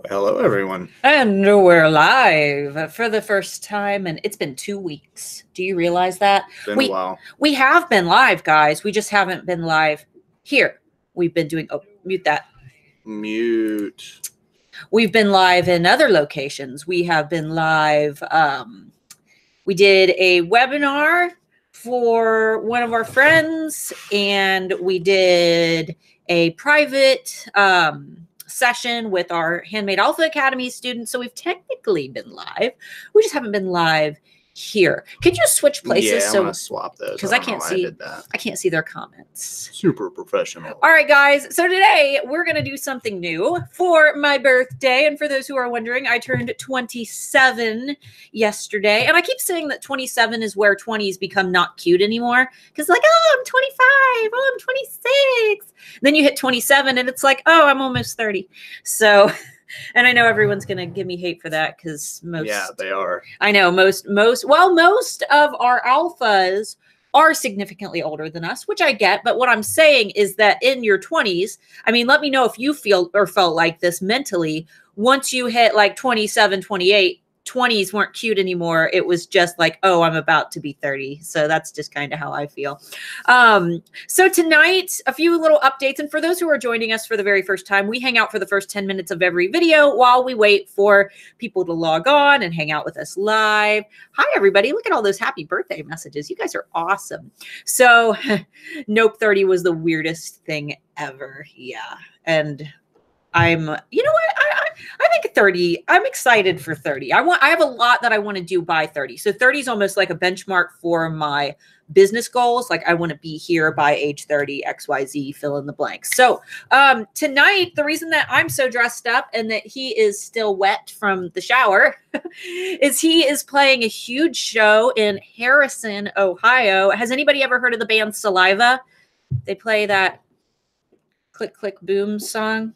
Hello, everyone. And we're live for the first time, and it's been 2 weeks. Do you realize that? It's been a We while. we have been live, guys. We just haven't been live here. We've been doing mute that. Mute. We've been live in other locations. We have been live. We did a webinar for one of our friends, and we did a private session with our Handmade Alpha Academy students. So we've technically been live. We just haven't been live here. Could you switch places? Yeah, I'm gonna swap those because I can't see. I can't see their comments. Super professional. All right, guys. So today we're gonna do something new for my birthday. And for those who are wondering, I turned 27 yesterday, and I keep saying that 27 is where 20s become not cute anymore. Because like, oh, I'm 25. Oh, I'm 26. Then you hit 27, and it's like, oh, I'm almost 30. So. And I know everyone's going to give me hate for that because yeah, they are. I know most of our alphas are significantly older than us, which I get. But what I'm saying is that in your 20s, I mean, let me know if you feel or felt like this mentally. Once you hit like 27, 28, 20s weren't cute anymore. It was just like, oh, I'm about to be 30. So that's just kind of how I feel. So tonight, a few little updates. And for those who are joining us for the very first time, we hang out for the first 10 minutes of every video while we wait for people to log on and hang out with us live. Hi, everybody. Look at all those happy birthday messages. You guys are awesome. So Nope 30 was the weirdest thing ever. Yeah. And you know what? I think 30, I'm excited for 30. I have a lot that I want to do by 30. So 30 is almost like a benchmark for my business goals. Like I want to be here by age 30, XYZ, fill in the blanks. So tonight, the reason that I'm so dressed up and that he is still wet from the shower is he is playing a huge show in Harrison, Ohio. Has anybody ever heard of the band Saliva? They play that click, click, boom song.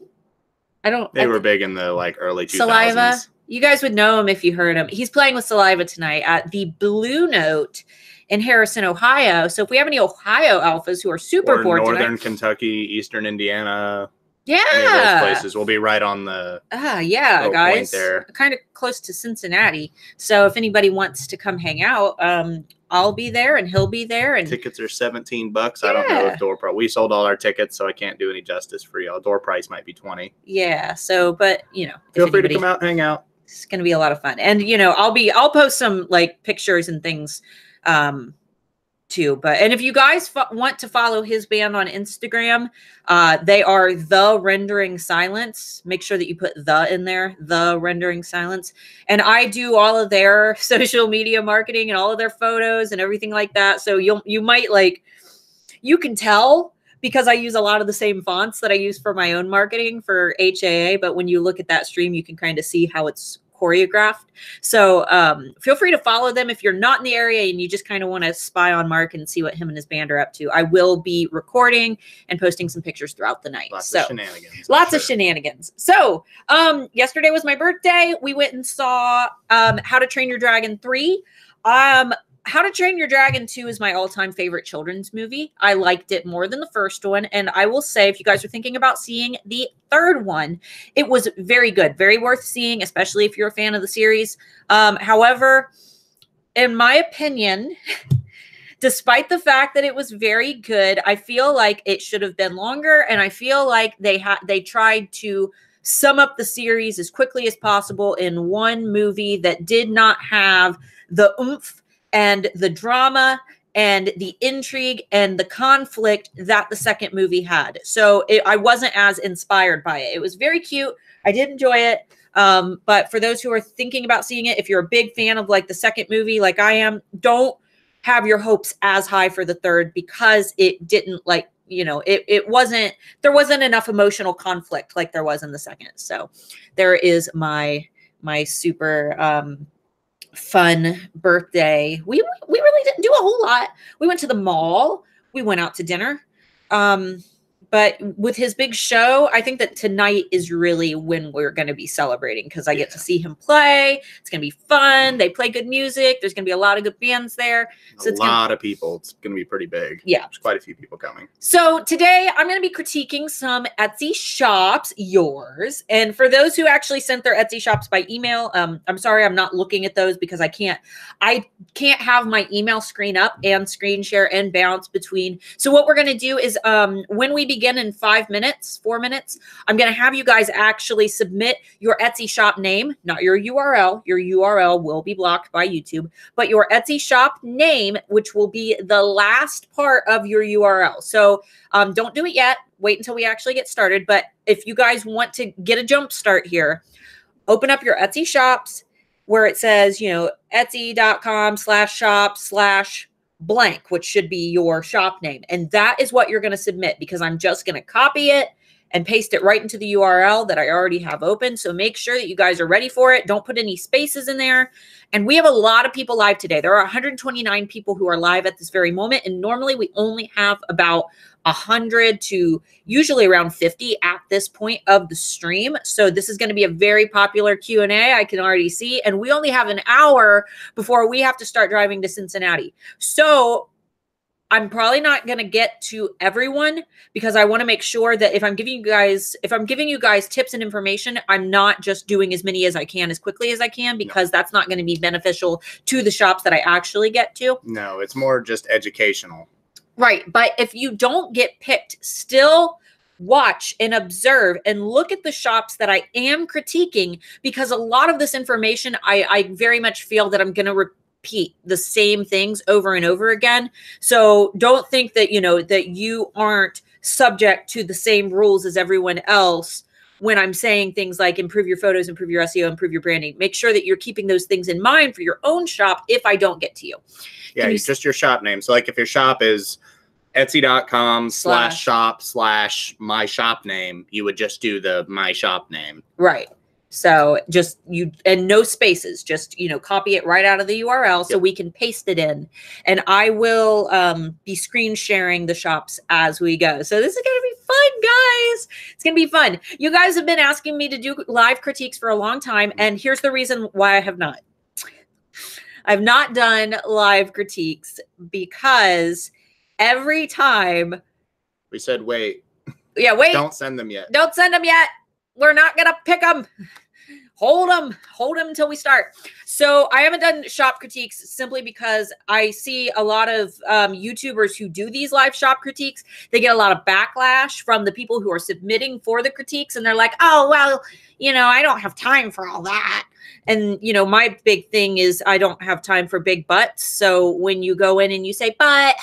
They were big in the like early 2000s. Saliva. You guys would know him if you heard him. He's playing with Saliva tonight at the Blue Note in Harrison, Ohio. So if we have any Ohio alphas who are super bored Northern Kentucky, Eastern Indiana, yeah, any of those places, we'll be right on the yeah, guys, there, kind of close to Cincinnati. So if anybody wants to come hang out, I'll be there and he'll be there. And tickets are $17. Yeah. I don't know if door price. We sold all our tickets, so I can't do any justice for y'all. Door price might be $20. Yeah. So, but you know, feel free to come out and hang out. It's going to be a lot of fun. And you know, I'll post some like pictures and things too. And if you guys want to follow his band on Instagram, they are The Rendering Silence. Make sure that you put the in there, The Rendering Silence. And I do all of their social media marketing and all of their photos and everything like that. So you might like, you can tell because I use a lot of the same fonts that I use for my own marketing for HAA. But when you look at that stream, you can kind of see how it's choreographed. So feel free to follow them if you're not in the area and you just kind of want to spy on Mark and see what him and his band are up to. I will be recording and posting some pictures throughout the night. Lots of shenanigans. Lots of shenanigans. So yesterday was my birthday. We went and saw How to Train Your Dragon 3. How to Train Your Dragon 2 is my all-time favorite children's movie. I liked it more than the first one. And I will say, if you guys are thinking about seeing the third one, it was very good, very worth seeing, especially if you're a fan of the series. However, in my opinion, despite the fact that it was very good, I feel like it should have been longer. And I feel like they tried to sum up the series as quickly as possible in one movie that did not have the oomph and the drama and the intrigue and the conflict that the second movie had. So I wasn't as inspired by it. It was very cute. I did enjoy it. But for those who are thinking about seeing it, if you're a big fan of like the second movie, like I am, don't have your hopes as high for the third because it didn't like, you know, there wasn't enough emotional conflict like there was in the second. So there is my super, fun birthday. We really didn't do a whole lot. We went to the mall. We went out to dinner. But with his big show, I think that tonight is really when we're going to be celebrating because I get to see him play. It's going to be fun. They play good music. There's going to be a lot of good bands there. So a lot of people. It's going to be pretty big. Yeah. There's quite a few people coming. So today I'm going to be critiquing some Etsy shops, yours. And for those who actually sent their Etsy shops by email, I'm sorry I'm not looking at those because I can't have my email screen up and screen share and bounce between. So what we're going to do is when we begin in 4 minutes, I'm going to have you guys actually submit your Etsy shop name, not your URL. Your URL will be blocked by YouTube, but your Etsy shop name, which will be the last part of your URL. So don't do it yet. Wait until we actually get started. But if you guys want to get a jump start here, open up your Etsy shops where it says, you know, etsy.com/shop/blank, which should be your shop name. And that is what you're going to submit because I'm just going to copy it and paste it right into the URL that I already have open. So make sure that you guys are ready for it. Don't put any spaces in there. And we have a lot of people live today. There are 129 people who are live at this very moment. And normally we only have about 100 to usually around 50 at this point of the stream. So this is going to be a very popular Q&A. I can already see. And we only have an hour before we have to start driving to Cincinnati. So I'm probably not going to get to everyone because I want to make sure that if I'm giving you guys tips and information, I'm not just doing as many as I can as quickly as I can because that's not going to be beneficial to the shops that I actually get to. No, it's more just educational. Right. But if you don't get picked, still watch and observe and look at the shops that I am critiquing because a lot of this information, I very much feel that I'm going to repeat the same things over and over again. So don't think that, you know, that you aren't subject to the same rules as everyone else when I'm saying things like improve your photos, improve your SEO, improve your branding. Make sure that you're keeping those things in mind for your own shop if I don't get to you. Yeah, just your shop name. So like if your shop is etsy.com/shop/my shop name, you would just do the my shop name. Right. So just and no spaces, just, you know, copy it right out of the URL so we can paste it in. And I will be screen sharing the shops as we go. So this is going to be fun, guys. It's going to be fun. You guys have been asking me to do live critiques for a long time. And here's the reason why I have not. I've not done live critiques because every time we said, wait. Yeah, wait. Don't send them yet. Don't send them yet. We're not going to pick them. Hold them until we start. So I haven't done shop critiques simply because I see a lot of YouTubers who do these live shop critiques. They get a lot of backlash from the people who are submitting for the critiques. And they're like, oh, well, you know, I don't have time for all that. And, you know, my big thing is I don't have time for big butts. So when you go in and you say, but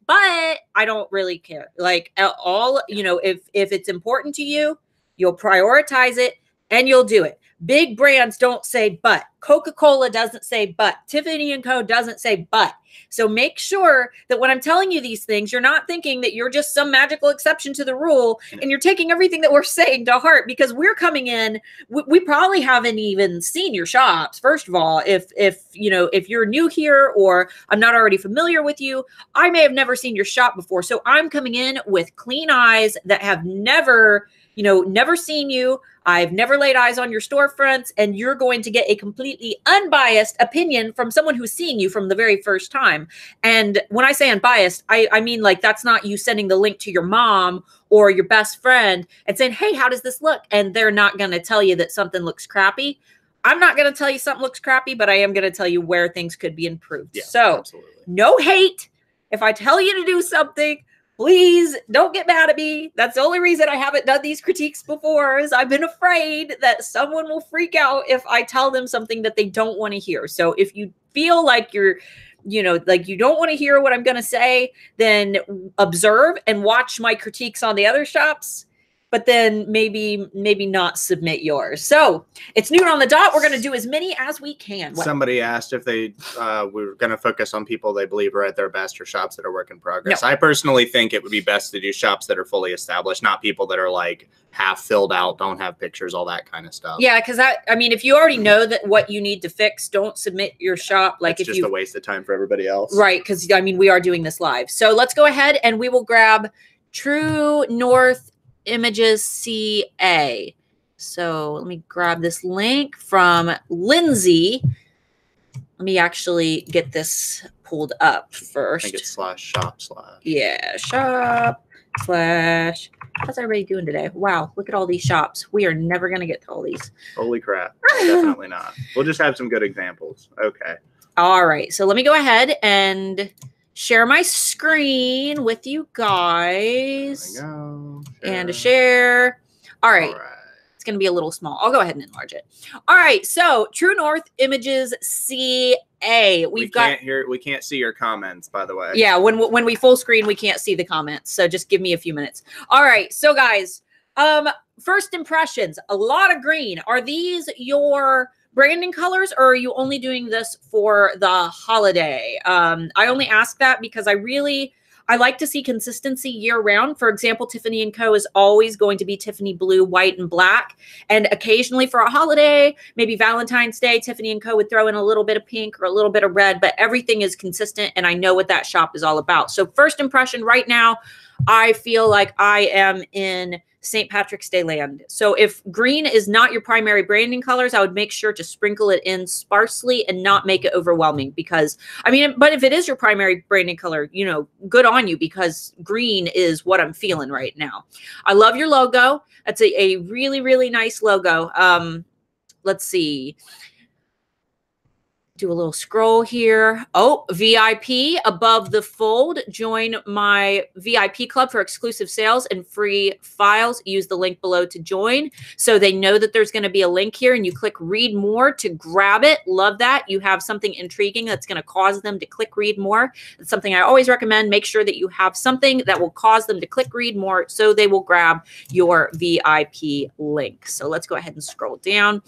I don't really care. Like all, you know, if it's important to you, you'll prioritize it and you'll do it. Big brands don't say but. Coca-Cola doesn't say but. Tiffany & Co. doesn't say but. So make sure that when I'm telling you these things, you're not thinking that you're just some magical exception to the rule and you're taking everything that we're saying to heart because we're coming in. We probably haven't even seen your shops. First of all, if you know, if you're new here or I'm not already familiar with you, I may have never seen your shop before. So I'm coming in with clean eyes that have never seen you. I've never laid eyes on your storefronts, and you're going to get a completely unbiased opinion from someone who's seen you from the very first time. And when I say unbiased, I mean, like, that's not you sending the link to your mom or your best friend and saying, hey, how does this look? And they're not going to tell you that something looks crappy. I'm not going to tell you something looks crappy, but I am going to tell you where things could be improved. Yeah, so absolutely. No hate. If I tell you to do something, please don't get mad at me. That's the only reason I haven't done these critiques before is I've been afraid that someone will freak out if I tell them something that they don't want to hear. So if you feel like you're, you know, like you don't want to hear what I'm going to say, then observe and watch my critiques on the other shops. But then maybe not submit yours. So it's noon on the dot. We're going to do as many as we can. Somebody asked if they were going to focus on people they believe are at their best or shops that are work in progress. No. I personally think it would be best to do shops that are fully established, not people that are like half filled out, don't have pictures, all that kind of stuff. Yeah, because I mean, if you already know that what you need to fix, don't submit your shop. Like it's just a waste of time for everybody else. Right, because I mean, we are doing this live. So let's go ahead and we will grab True North Images CA. So let me grab this link from Lindsay. Let me actually get this pulled up first. I think it's /shop/. Yeah, shop/ how's everybody doing today? Wow, look at all these shops. We are never going to get to all these. Holy crap. Definitely not. We'll just have some good examples. Okay. All right, so let me go ahead and share my screen with you guys. There we go. And a share. All right. All right. It's going to be a little small. I'll go ahead and enlarge it. All right. So True North Images CA. We can't see your comments, by the way. Yeah. When we full screen, we can't see the comments. So just give me a few minutes. All right. So guys, first impressions, a lot of green. Are these your branding colors, or are you only doing this for the holiday? I only ask that because I like to see consistency year round. For example, Tiffany & Co. is always going to be Tiffany blue, white, and black. And occasionally for a holiday, maybe Valentine's Day, Tiffany & Co. would throw in a little bit of pink or a little bit of red, but everything is consistent and I know what that shop is all about. So first impression right now, I feel like I am in St. Patrick's Day land. So if green is not your primary branding colors, I would make sure to sprinkle it in sparsely and not make it overwhelming, because I mean, but if it is your primary branding color, you know, good on you, because green is what I'm feeling right now. I love your logo. That's a really, really nice logo. Let's see. Do a little scroll here. Oh, VIP above the fold. Join my VIP club for exclusive sales and free files. Use the link below to join. So they know that there's going to be a link here and you click read more to grab it. Love that. You have something intriguing that's going to cause them to click read more. It's something I always recommend. Make sure that you have something that will cause them to click read more so they will grab your VIP link. So let's go ahead and scroll down.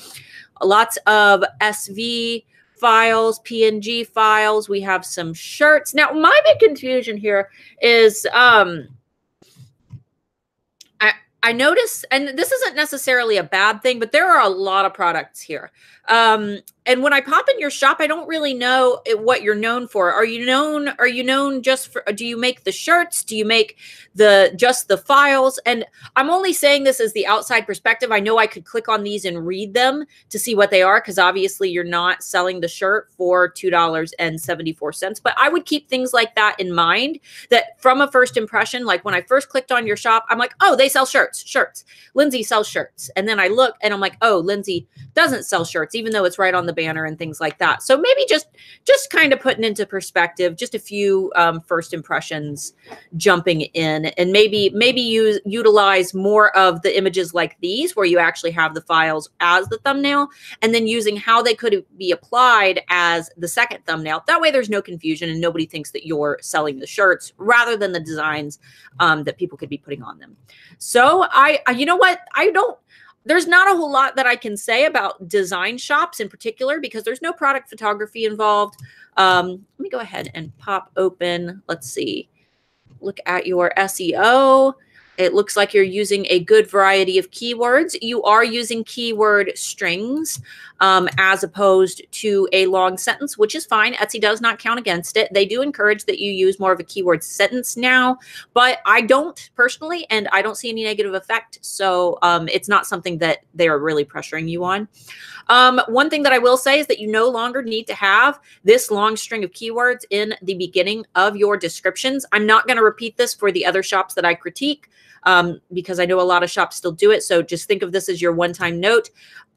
Lots of SV files, PNG files. We have some shirts. Now, my big confusion here is I notice, and this isn't necessarily a bad thing, but there are a lot of products here. And when I pop in your shop, I don't really know what you're known for. Are you known just for, do you make the shirts? Do you make just the files? And I'm only saying this as the outside perspective. I know I could click on these and read them to see what they are, because obviously you're not selling the shirt for $2.74. But I would keep things like that in mind, that from a first impression, like when I first clicked on your shop, I'm like, oh, they sell shirts. Lindsay sells shirts. And then I look and I'm like, oh, Lindsay doesn't sell shirts, even though it's right on the banner and things like that. So maybe just kind of putting into perspective, just a few first impressions jumping in, and maybe utilize more of the images like these where you actually have the files as the thumbnail, and then using how they could be applied as the second thumbnail. That way there's no confusion and nobody thinks that you're selling the shirts rather than the designs that people could be putting on them. So you know what? There's not a whole lot that I can say about design shops in particular, because there's no product photography involved. Let me go ahead and pop open. Let's see. Look at your SEO. It looks like you're using a good variety of keywords. You are using keyword strings as opposed to a long sentence, which is fine. Etsy does not count against it. They do encourage that you use more of a keyword sentence now, but I don't personally, and I don't see any negative effect. So it's not something that they are really pressuring you on. One thing that I will say is that you no longer need to have this long string of keywords in the beginning of your descriptions. I'm not going to repeat this for the other shops that I critique, because I know a lot of shops still do it. So just think of this as your one-time note.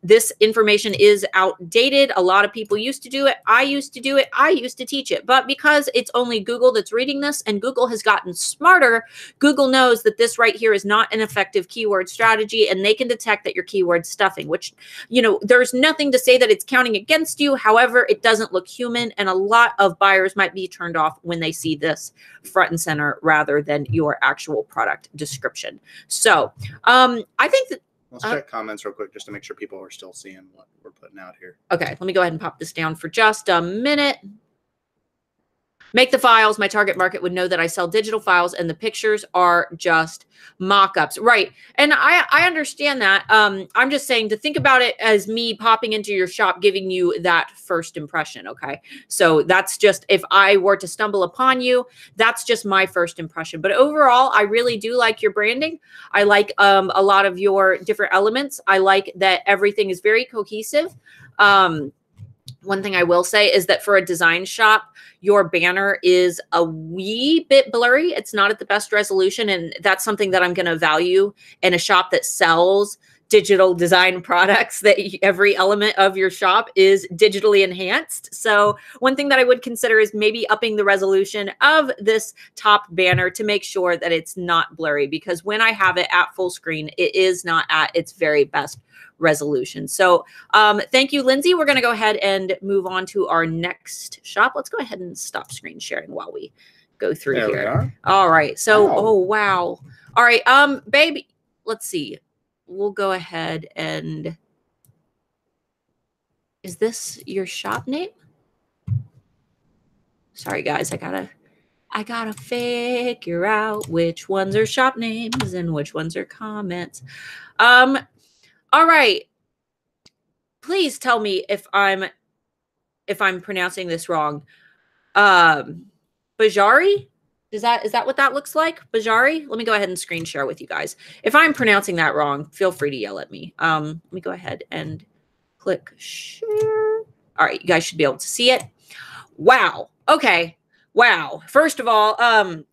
This information is outdated. A lot of people used to do it. I used to do it. I used to teach it. But because it's only Google that's reading this, and Google has gotten smarter, Google knows that this right here is not an effective keyword strategy, and they can detect that your keyword stuffing, which, you know, there's nothing to say that it's counting against you. However, it doesn't look human, and a lot of buyers might be turned off when they see this front and center rather than your actual product description. So I think that let's check comments real quick just to make sure people are still seeing what we're putting out here. Okay, let me go ahead and pop this down for just a minute. Make the files. My target market would know that I sell digital files and the pictures are just mock-ups. Right. And I understand that. I'm just saying to think about it as me popping into your shop, giving you that first impression. Okay. So that's just, if I were to stumble upon you, that's just my first impression. But overall, I really do like your branding. I like a lot of your different elements. I like that everything is very cohesive. One thing I will say is that for a design shop, your banner is a wee bit blurry. It's not at the best resolution. And that's something that I'm going to value in a shop that sells digital design products, that every element of your shop is digitally enhanced. So one thing that I would consider is maybe upping the resolution of this top banner to make sure that it's not blurry, because when I have it at full screen, it is not at its very best resolution. So thank you, Lindsay. We're going to go ahead and move on to our next shop. Let's go ahead and stop screen sharing while we go through there here. We are. All right. So, wow. Oh, wow. All right. Baby, let's see. We'll go ahead and, is this your shop name? Sorry, guys. I gotta figure out which ones are shop names and which ones are comments. All right. Please tell me if I'm pronouncing this wrong. Bajari? Is that what that looks like? Bajari? Let me go ahead and screen share with you guys. If I'm pronouncing that wrong, feel free to yell at me. Let me go ahead and click share. All right, you guys should be able to see it. Wow. Okay. Wow. First of all,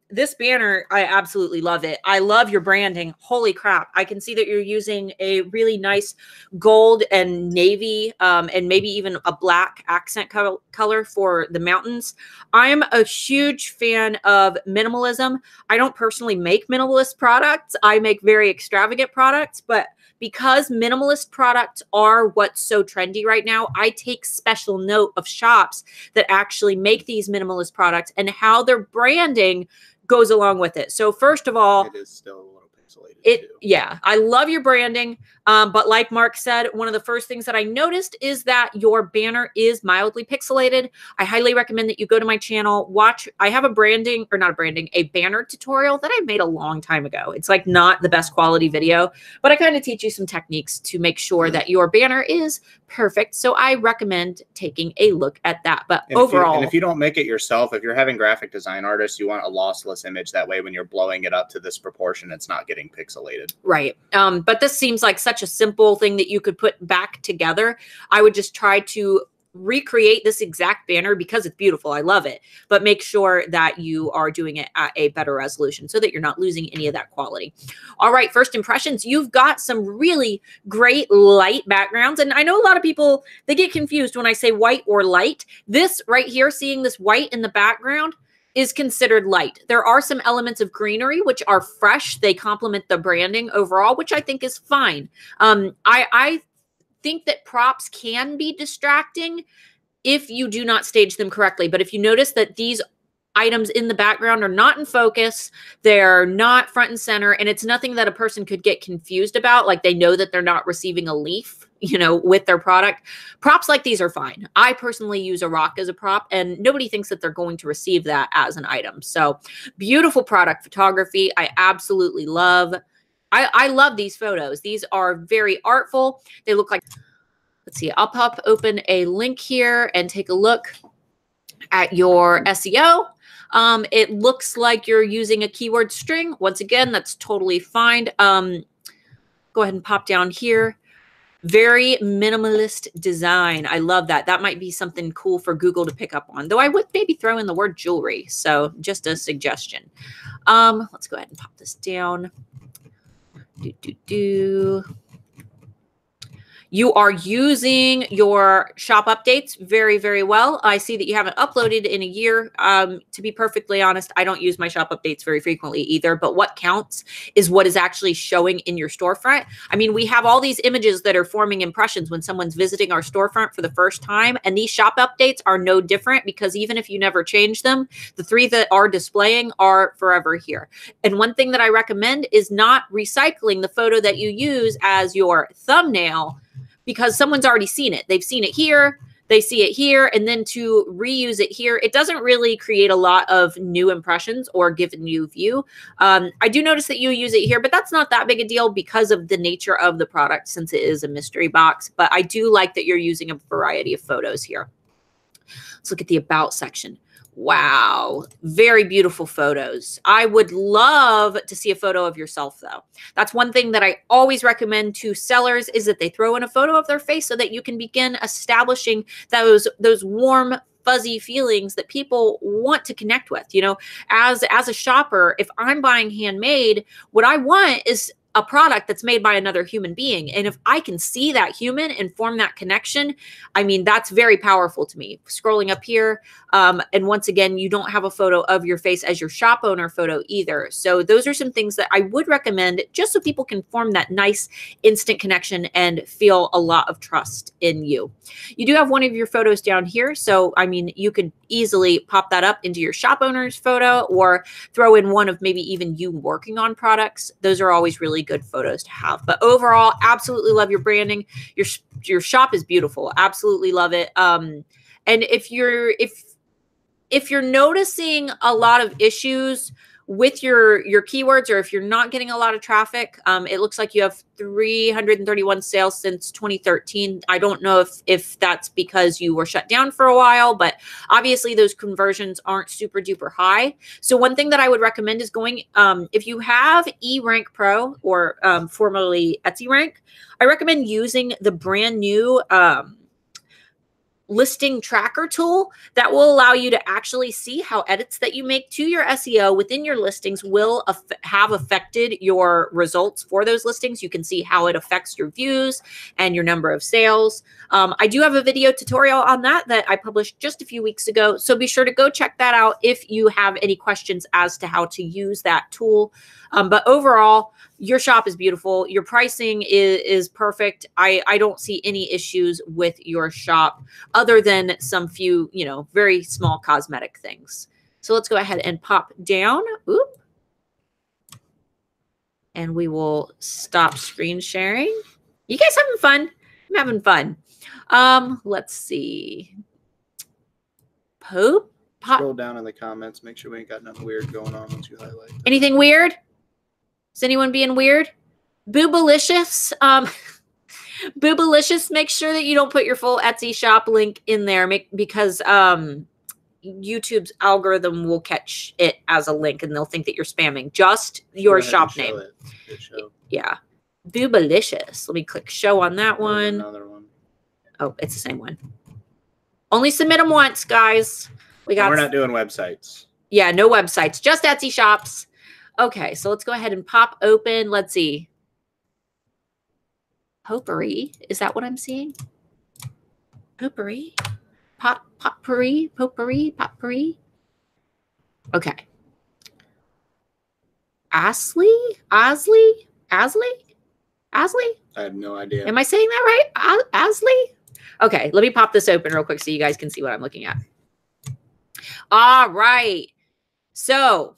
this banner, I absolutely love it. I love your branding. Holy crap. I can see that you're using a really nice gold and navy, and maybe even a black accent color for the mountains. I'm a huge fan of minimalism. I don't personally make minimalist products. I make very extravagant products, but because minimalist products are what's so trendy right now, I take special note of shops that actually make these minimalist products and how their branding goes along with it. So first of all, it is still a little pixelated too. Yeah, I love your branding. But like Mark said, one of the first things that I noticed is that your banner is mildly pixelated. I highly recommend that you go to my channel, watch. I have a banner tutorial that I made a long time ago. It's like not the best quality video, but I kind of teach you some techniques to make sure that your banner is perfect. So I recommend taking a look at that. But overall, if you don't make it yourself, if you're having graphic design artists, you want a lossless image. That way, when you're blowing it up to this proportion, it's not getting pixelated. Right. But this seems like such a simple thing that you could put back together. I would just try to recreate this exact banner because it's beautiful. I love it. But make sure that you are doing it at a better resolution so that you're not losing any of that quality. All right. First impressions. You've got some really great light backgrounds. And I know a lot of people, they get confused when I say white or light. This right here, seeing this white in the background, is considered light. There are some elements of greenery which are fresh. They complement the branding overall, which I think is fine. I think that props can be distracting if you do not stage them correctly. But if you notice that these items in the background are not in focus, they're not front and center, and it's nothing that a person could get confused about, like they know that they're not receiving a leaf, you know, with their product. Props like these are fine. I personally use a rock as a prop, and nobody thinks that they're going to receive that as an item. So beautiful product photography. I absolutely love. I love these photos. These are very artful. They look like, let's see, I'll pop open a link here and take a look at your SEO. It looks like you're using a keyword string. Once again, that's totally fine. Go ahead and pop down here. Very minimalist design. I love that. That might be something cool for Google to pick up on, though I would maybe throw in the word jewelry. So just a suggestion. Let's go ahead and pop this down. You are using your shop updates very, very well. I see that you haven't uploaded in a year. To be perfectly honest, I don't use my shop updates very frequently either, but what counts is what is actually showing in your storefront. I mean, we have all these images that are forming impressions when someone's visiting our storefront for the first time, and these shop updates are no different because even if you never change them, the 3 that are displaying are forever here. And one thing that I recommend is not recycling the photo that you use as your thumbnail, because someone's already seen it. They've seen it here. they see it here, and then to reuse it here, it doesn't really create a lot of new impressions or give a new view. I do notice that you use it here, but that's not that big a deal because of the nature of the product, since it is a mystery box. But I do like that you're using a variety of photos here. Let's look at the about section. Wow, very beautiful photos. I would love to see a photo of yourself, though. That's one thing that I always recommend to sellers, is that they throw in a photo of their face so that you can begin establishing those warm, fuzzy feelings that people want to connect with. You know, as a shopper, if I'm buying handmade, what I want is a product that's made by another human being. And if I can see that human and form that connection, I mean, that's very powerful to me. Scrolling up here, and once again, you don't have a photo of your face as your shop owner photo either. So those are some things that I would recommend, just so people can form that nice instant connection and feel a lot of trust in you. You do have one of your photos down here. So, I mean, you could easily pop that up into your shop owner's photo, or throw in one of maybe even you working on products. Those are always really good photos to have. But overall, absolutely love your branding. Your shop is beautiful. Absolutely love it. And if you're noticing a lot of issues with your keywords, or if you're not getting a lot of traffic, it looks like you have 331 sales since 2013. I don't know if that's because you were shut down for a while, but obviously those conversions aren't super duper high. So one thing that I would recommend is going, if you have eRank Pro, or formerly Etsy Rank, I recommend using the brand new listing tracker tool that will allow you to actually see how edits that you make to your SEO within your listings will have affected your results for those listings. You can see how it affects your views and your number of sales. I do have a video tutorial on that I published just a few weeks ago. So be sure to go check that out if you have any questions as to how to use that tool. But overall, your shop is beautiful. Your pricing is perfect. I don't see any issues with your shop, other than some few, you know, very small cosmetic things. So let's go ahead and pop down. Oop. And we will stop screen sharing. You guys having fun? I'm having fun. Let's see. Scroll down in the comments. Make sure we ain't got nothing weird going on once you highlight that. Anything weird? Is anyone being weird? Boobalicious. Boobalicious, make sure that you don't put your full Etsy shop link in there, because YouTube's algorithm will catch it as a link and they'll think that you're spamming. Just your shop name. Yeah. Boobalicious. Let me click show on that one. Another one. Oh, it's the same one. Only submit them once, guys. We're not doing websites. Yeah, no websites, just Etsy shops. Okay, so let's go ahead and pop open. Let's see. Potpourri. Is that what I'm seeing? Potpourri? Potpourri? Potpourri? Potpourri? Okay. Asley? I have no idea. Am I saying that right? Asley? Okay, let me pop this open real quick so you guys can see what I'm looking at. All right. So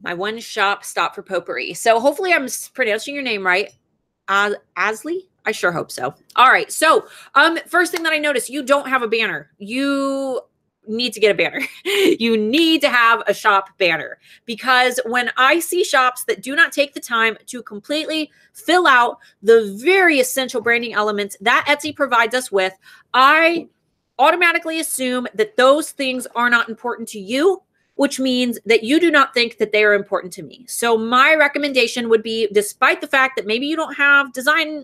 my one shop stopped for potpourri. So hopefully I'm pronouncing your name right. Asley? I sure hope so. All right. So first thing that I noticed, you don't have a banner. You need to get a banner. You need to have a shop banner, because when I see shops that do not take the time to completely fill out the very essential branding elements that Etsy provides us with, I automatically assume that those things are not important to you, which means that you do not think that they are important to me. So my recommendation would be, despite the fact that maybe you don't have design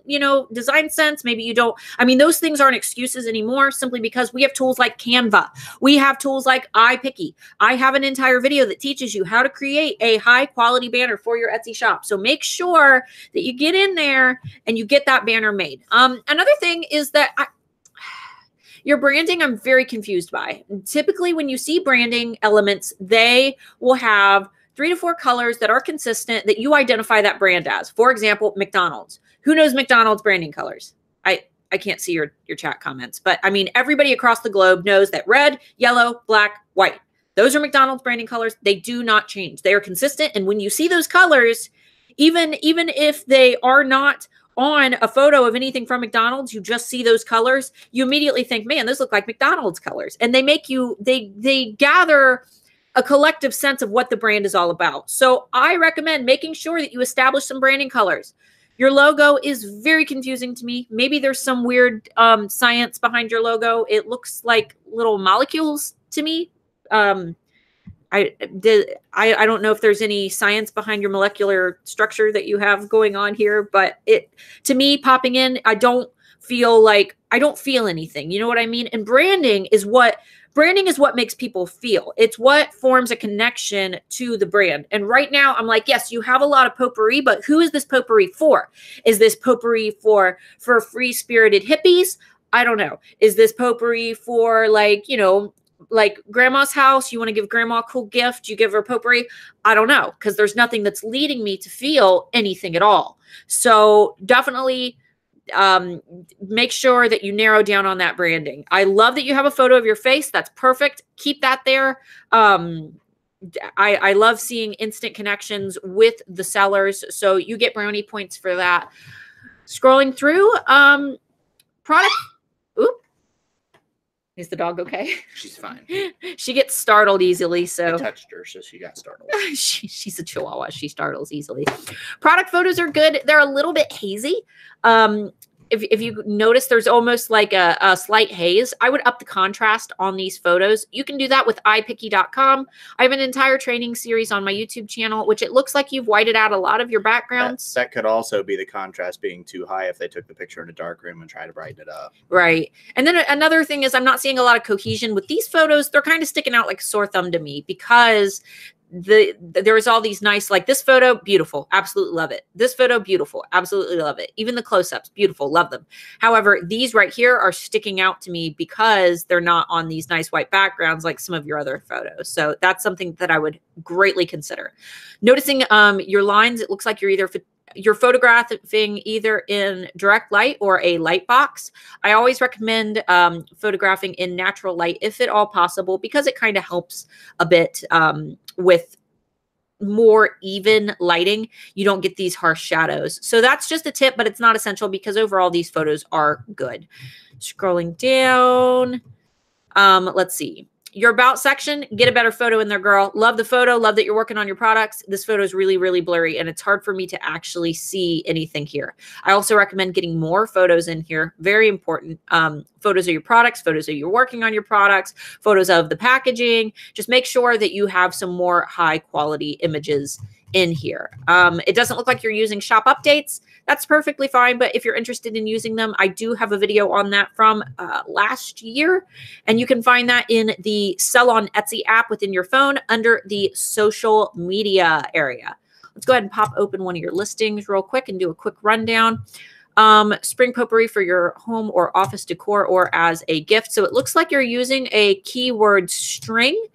sense, maybe you don't, I mean, those things aren't excuses anymore, simply because we have tools like Canva. We have tools like iPicky. I have an entire video that teaches you how to create a high quality banner for your Etsy shop. So make sure that you get in there and you get that banner made. Another thing is that your branding, I'm very confused by. Typically, when you see branding elements, they will have 3 to 4 colors that are consistent that you identify that brand as. For example, McDonald's. Who knows McDonald's branding colors? I can't see your chat comments, but I mean, everybody across the globe knows that red, yellow, black, white. Those are McDonald's branding colors. They do not change. They are consistent. And when you see those colors, even if they are not on a photo of anything from McDonald's, you just see those colors, you immediately think, man, those look like McDonald's colors. And they make you, they gather a collective sense of what the brand is all about. So I recommend making sure that you establish some branding colors. Your logo is very confusing to me. Maybe there's some weird science behind your logo. It looks like little molecules to me. I don't know if there's any science behind your molecular structure that you have going on here, but to me, popping in, I don't feel anything. You know what I mean? And branding is what makes people feel. It's what forms a connection to the brand. And right now I'm like, yes, you have a lot of potpourri, but who is this potpourri for? Is this potpourri for free-spirited hippies? I don't know. Is this potpourri for like grandma's house? You want to give grandma a cool gift, you give her potpourri? I don't know, because there's nothing that's leading me to feel anything at all. So definitely make sure that you narrow down on that branding. I love that you have a photo of your face. That's perfect. Keep that there. I love seeing instant connections with the sellers. So you get brownie points for that. Scrolling through, product. Oop. Is the dog okay? She's fine. She gets startled easily. So I touched her, so she got startled. She's a chihuahua. She startles easily. Product photos are good. They're a little bit hazy. If you notice, there's almost like a slight haze. I would up the contrast on these photos. You can do that with iPicky.com. I have an entire training series on my YouTube channel, which it looks like you've whited out a lot of your backgrounds. That could also be the contrast being too high if they took the picture in a dark room and tried to brighten it up. Right. And then another thing is I'm not seeing a lot of cohesion with these photos. They're kind of sticking out like a sore thumb to me because there was all these nice, like this photo, beautiful, absolutely love it. This photo, beautiful, absolutely love it. Even the close-ups, beautiful, love them. However, these right here are sticking out to me because they're not on these nice white backgrounds like some of your other photos. So that's something that I would greatly consider. Noticing your lines, it looks like you're photographing either in direct light or a light box. I always recommend photographing in natural light if at all possible, because it kind of helps a bit with more even lighting. You don't get these harsh shadows. So that's just a tip, but it's not essential because overall these photos are good. Scrolling down, let's see. Your about section, get a better photo in there, girl. Love the photo. Love that you're working on your products. This photo is really, really blurry, and it's hard for me to actually see anything here. I also recommend getting more photos in here. Very important. Photos of your products, photos of you working on your products, photos of the packaging. Just make sure that you have some more high quality images in here. It doesn't look like you're using shop updates. That's perfectly fine. But if you're interested in using them, I do have a video on that from last year. And you can find that in the Sell on Etsy app within your phone under the social media area. Let's go ahead and pop open one of your listings real quick and do a quick rundown. Spring potpourri for your home or office decor or as a gift. So it looks like you're using a keyword string.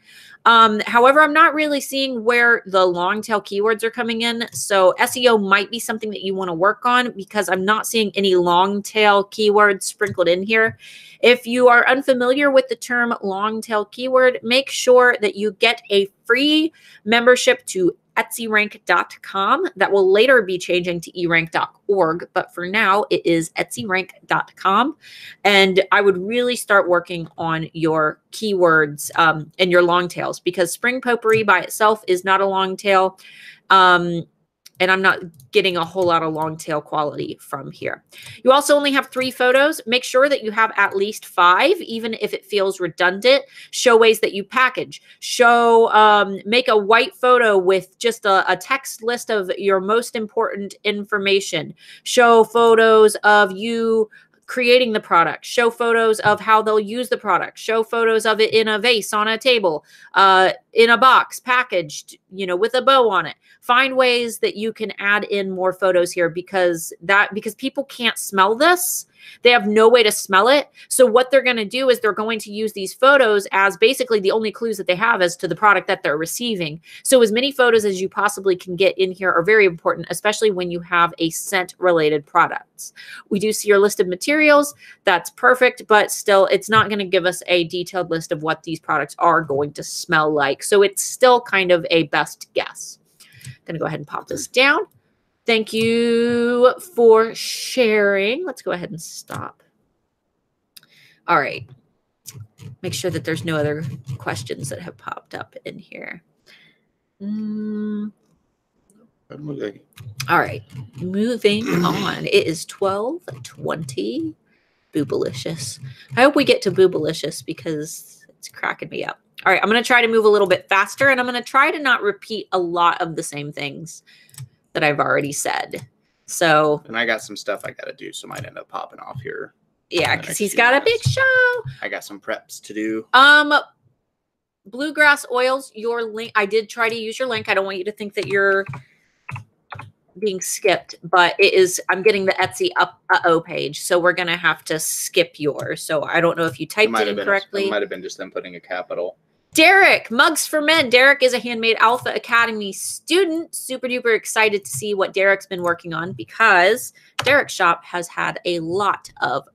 However, I'm not really seeing where the long tail keywords are coming in. So SEO might be something that you want to work on because I'm not seeing any long tail keywords sprinkled in here. If you are unfamiliar with the term long tail keyword, make sure that you get a free membership to etsyrank.com. That will later be changing to erank.org, but for now it is etsyrank.com. And I would really start working on your keywords and your long tails, because spring potpourri by itself is not a long tail. And I'm not getting a whole lot of long tail quality from here. You also only have 3 photos. Make sure that you have at least 5, even if it feels redundant. Show ways that you package. Show, make a white photo with just a text list of your most important information. Show photos of you creating the product. Show photos of how they'll use the product. Show photos of it in a vase, on a table, in a box, packaged, with a bow on it. Find ways that you can add in more photos here because people can't smell this. They have no way to smell it. So what they're going to do is they're going to use these photos as basically the only clues that they have as to the product that they're receiving. So as many photos as you possibly can get in here are very important, especially when you have a scent related products. We do see your list of materials. That's perfect, but still it's not going to give us a detailed list of what these products are going to smell like. So it's still kind of a best guess. I'm going to go ahead and pop this down. Thank you for sharing. Let's go ahead and stop. All right. Make sure that there's no other questions that have popped up in here. All right. Moving on. It is 12:20. Boobalicious. I hope we get to Boobalicious because it's cracking me up. All right. I'm going to try to move a little bit faster, and I'm going to try to not repeat a lot of the same things that I've already said. So, and I got some stuff I got to do, so might end up popping off here. Yeah, because he's got a big show. I got some preps to do. Bluegrass Oils, your link. I did try to use your link. I don't want you to think that you're being skipped, but it is. I'm getting the Etsy uh-oh page, so we're gonna have to skip yours. So I don't know if you typed it incorrectly. It might have been just them putting a capital. Derek, Mugs for Men. Derek is a Handmade Alpha Academy student. Super duper excited to see what Derek's been working on because Derek's shop has had a lot of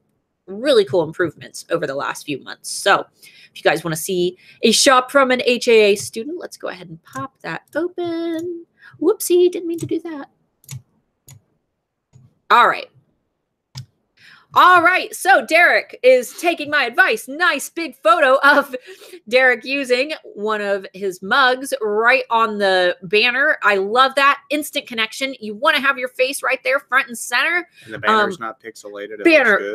really cool improvements over the last few months. So if you guys want to see a shop from an HAA student, let's go ahead and pop that open. Whoopsie, didn't mean to do that. All right. All right, so Derek is taking my advice. Nice big photo of Derek using one of his mugs right on the banner. I love that. Instant connection. You want to have your face right there, front and center. And the banner's not pixelated.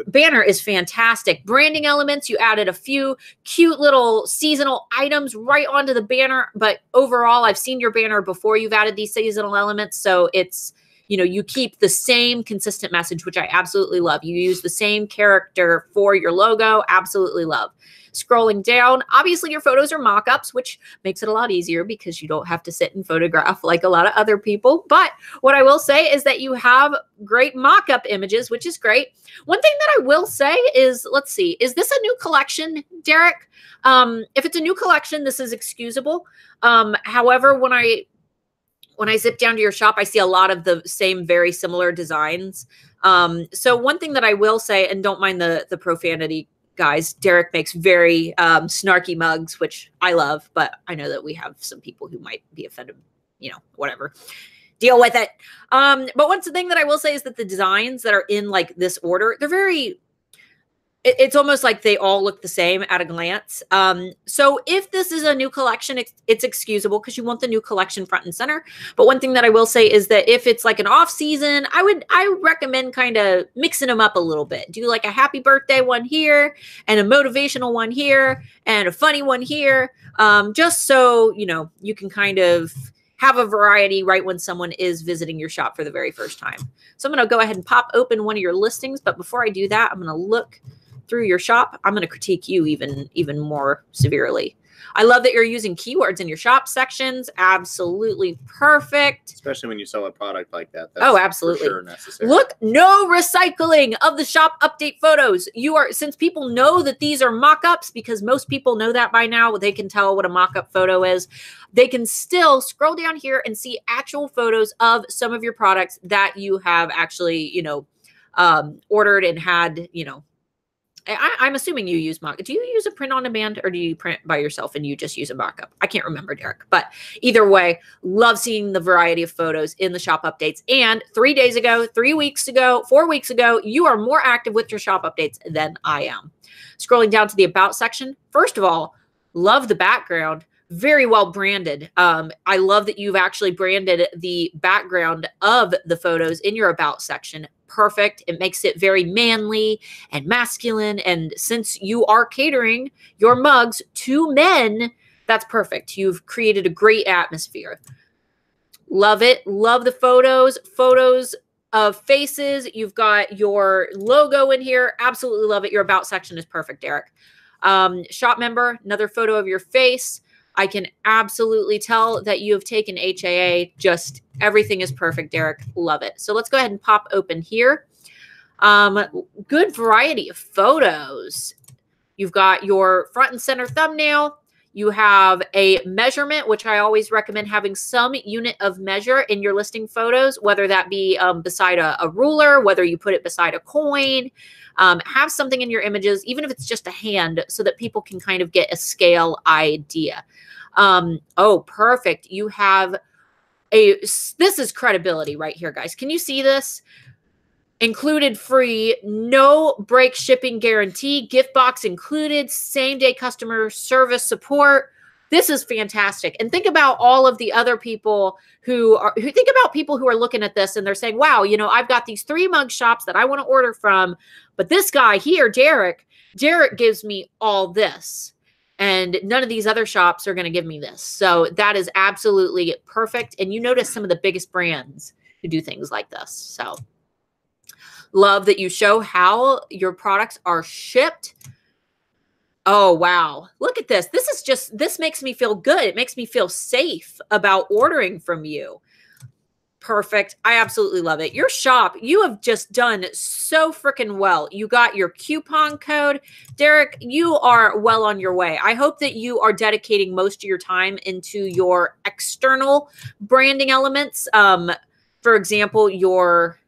Banner is fantastic. Branding elements. You added a few cute little seasonal items right onto the banner. But overall, I've seen your banner before you've added these seasonal elements. So it's, you know, you keep the same consistent message, which I absolutely love. You use the same character for your logo. Absolutely love. Scrolling down, obviously your photos are mock-ups, which makes it a lot easier because you don't have to sit and photograph like a lot of other people. But what I will say is that you have great mock-up images, which is great. One thing that I will say is, let's see, is this a new collection, Derek? If it's a new collection, this is excusable. However, when I zip down to your shop, I see a lot of the same, very similar designs. So one thing that I will say, and don't mind the profanity, guys, Derek makes very snarky mugs, which I love, but I know that we have some people who might be offended, you know, whatever. Deal with it. But one thing that I will say is that the designs that are in like this order, they're very... It's almost like they all look the same at a glance. So if this is a new collection, it's excusable because you want the new collection front and center. But one thing that I will say is that if it's like an off season, I recommend kind of mixing them up a little bit. Do like a happy birthday one here and a motivational one here and a funny one here. Just so, you know, you can kind of have a variety right when someone is visiting your shop for the very first time. So I'm going to go ahead and pop open one of your listings. But before I do that, I'm going to look through your shop. I'm going to critique you even more severely. I love that you're using keywords in your shop sections. Absolutely perfect. Especially when you sell a product like that. That's absolutely. For sure necessary. Look, no recycling of the shop update photos. Since people know that these are mock-ups, because most people know that by now, they can tell what a mock-up photo is. They can still scroll down here and see actual photos of some of your products that you have actually, you know, ordered and had, you know, I'm assuming you use mock. Do you use a print on demand or do you print by yourself and you just use a mock-up? I can't remember, Derek. But either way, love seeing the variety of photos in the shop updates. And 3 days ago, 3 weeks ago, 4 weeks ago, you are more active with your shop updates than I am. Scrolling down to the About section. First of all, love the background. Very well branded. I love that you've actually branded the background of the photos in your About section. Perfect. It makes it very manly and masculine. And since you are catering your mugs to men, that's perfect. You've created a great atmosphere. Love it. Love the photos. Photos of faces. You've got your logo in here. Absolutely love it. Your About section is perfect, Derek. Shop member, another photo of your face. I can absolutely tell that you have taken HAA. Just everything is perfect, Derek. Love it. So let's go ahead and pop open here. Good variety of photos. You've got your front and center thumbnail. You have a measurement, which I always recommend having some unit of measure in your listing photos, whether that be beside a ruler, whether you put it beside a coin. Have something in your images, even if it's just a hand, so that people can kind of get a scale idea. Oh, perfect. You have this is credibility right here, guys. Can you see this? Included free, no break shipping guarantee, gift box included, same day customer service support. This is fantastic. And think about all of the other people who think about people who are looking at this and they're saying, wow, you know, I've got these 3 mug shops that I want to order from, but this guy here, Derek gives me all this. And none of these other shops are going to give me this. So that is absolutely perfect. And you notice some of the biggest brands who do things like this. So love that you show how your products are shipped. Oh, wow. Look at this. This makes me feel good. It makes me feel safe about ordering from you. Perfect. I absolutely love it. Your shop, you have just done so freaking well. You got your coupon code. Derek, you are well on your way. I hope that you are dedicating most of your time into your external branding elements. For example, your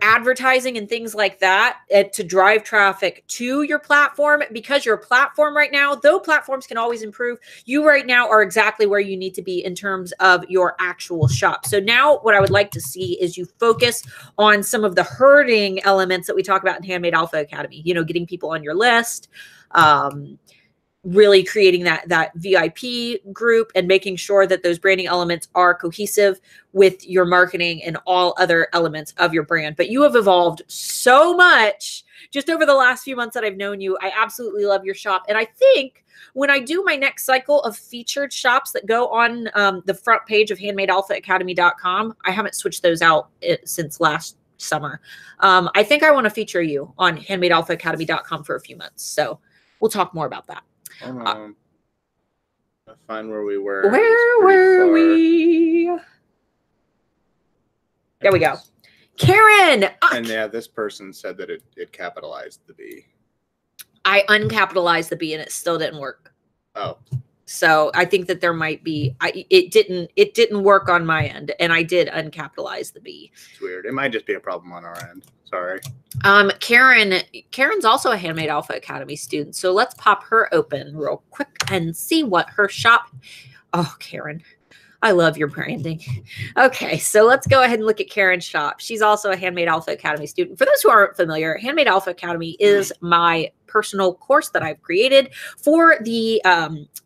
advertising and things like that to drive traffic to your platform, because your platform right now, though platforms can always improve, you right now are exactly where you need to be in terms of your actual shop. So now what I would like to see is you focus on some of the herding elements that we talk about in Handmade Alpha Academy, you know, getting people on your list, really creating that VIP group and making sure that those branding elements are cohesive with your marketing and all other elements of your brand. But you have evolved so much just over the last few months that I've known you. I absolutely love your shop. And I think when I do my next cycle of featured shops that go on the front page of handmadealphaacademy.com, I haven't switched those out since last summer. I think I want to feature you on handmadealphaacademy.com for a few months. So we'll talk more about that. I'll find where we were. Where were we? There we go. Karen. And yeah, this person said that it capitalized the B. I uncapitalized the B and it still didn't work. Oh. So I think that there might be, it didn't work on my end, and I did uncapitalize the B. It's weird. It might just be a problem on our end. Sorry. Karen's also a Handmade Alpha Academy student. So let's pop her open real quick and see what her shop. Oh, Karen, I love your branding. Okay, so let's go ahead and look at Karen's shop. She's also a Handmade Alpha Academy student. For those who aren't familiar, Handmade Alpha Academy is my personal course that I've created for the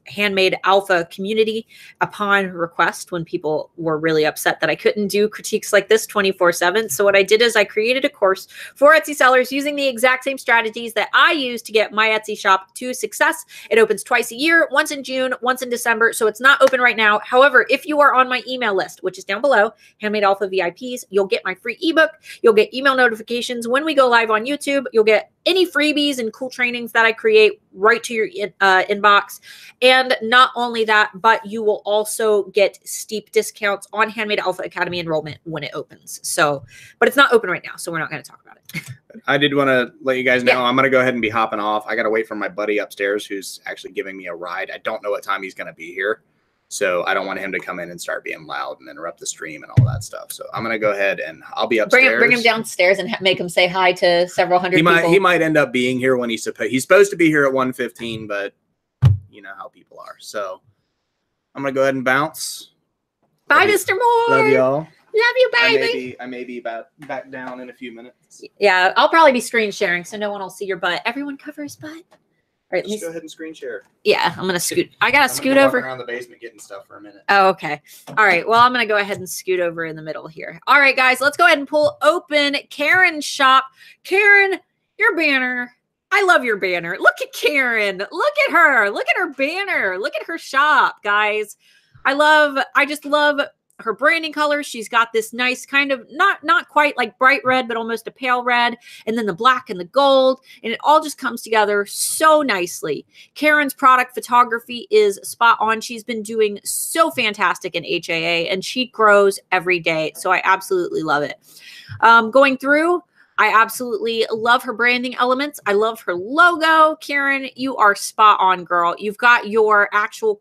Handmade Alpha community upon request when people were really upset that I couldn't do critiques like this 24/7. So what I did is I created a course for Etsy sellers using the exact same strategies that I use to get my Etsy shop to success. It opens twice a year, once in June, once in December. So it's not open right now. However, if you are on my email list, which is down below, Handmade Alpha VIPs, you'll get my free ebook. You'll get email notifications when we go live on YouTube. You'll get any freebies and cool trainings that I create right to your inbox. And not only that, but you will also get steep discounts on Handmade Alpha Academy enrollment when it opens. So, but it's not open right now, so we're not going to talk about it. I did want to let you guys know, I'm going to go ahead and be hopping off. I got to wait for my buddy upstairs who's actually giving me a ride. I don't know what time he's going to be here. So I don't want him to come in and start being loud and interrupt the stream and all that stuff. So I'm going to go ahead and I'll be upstairs. Bring him downstairs and make him say hi to several hundred people. He might end up being here when he's supposed to be here at 1:15, but you know how people are. So I'm going to go ahead and bounce. Bye, Mr. Moore. Love y'all. Love you, baby. I may be back down in a few minutes. Yeah, I'll probably be screen sharing, so no one will see your butt. Everyone cover his butt. All right, let's go ahead and screen share. Yeah, I'm gonna scoot. I gotta scoot over around the basement getting stuff for a minute. Oh, okay. All right. Well, I'm gonna go ahead and scoot over in the middle here. All right, guys, let's go ahead and pull open Karen's shop. Karen, your banner. I love your banner. Look at Karen. Look at her. Look at her banner. Look at her shop, guys. I just love her branding colors. She's got this nice kind of not quite like bright red, but almost a pale red, and then the black and the gold, and it all just comes together so nicely. Karen's product photography is spot on. She's been doing so fantastic in HAA, and she grows every day. So I absolutely love it. Going through, I absolutely love her branding elements. I love her logo. Karen, you are spot on, girl. You've got your actual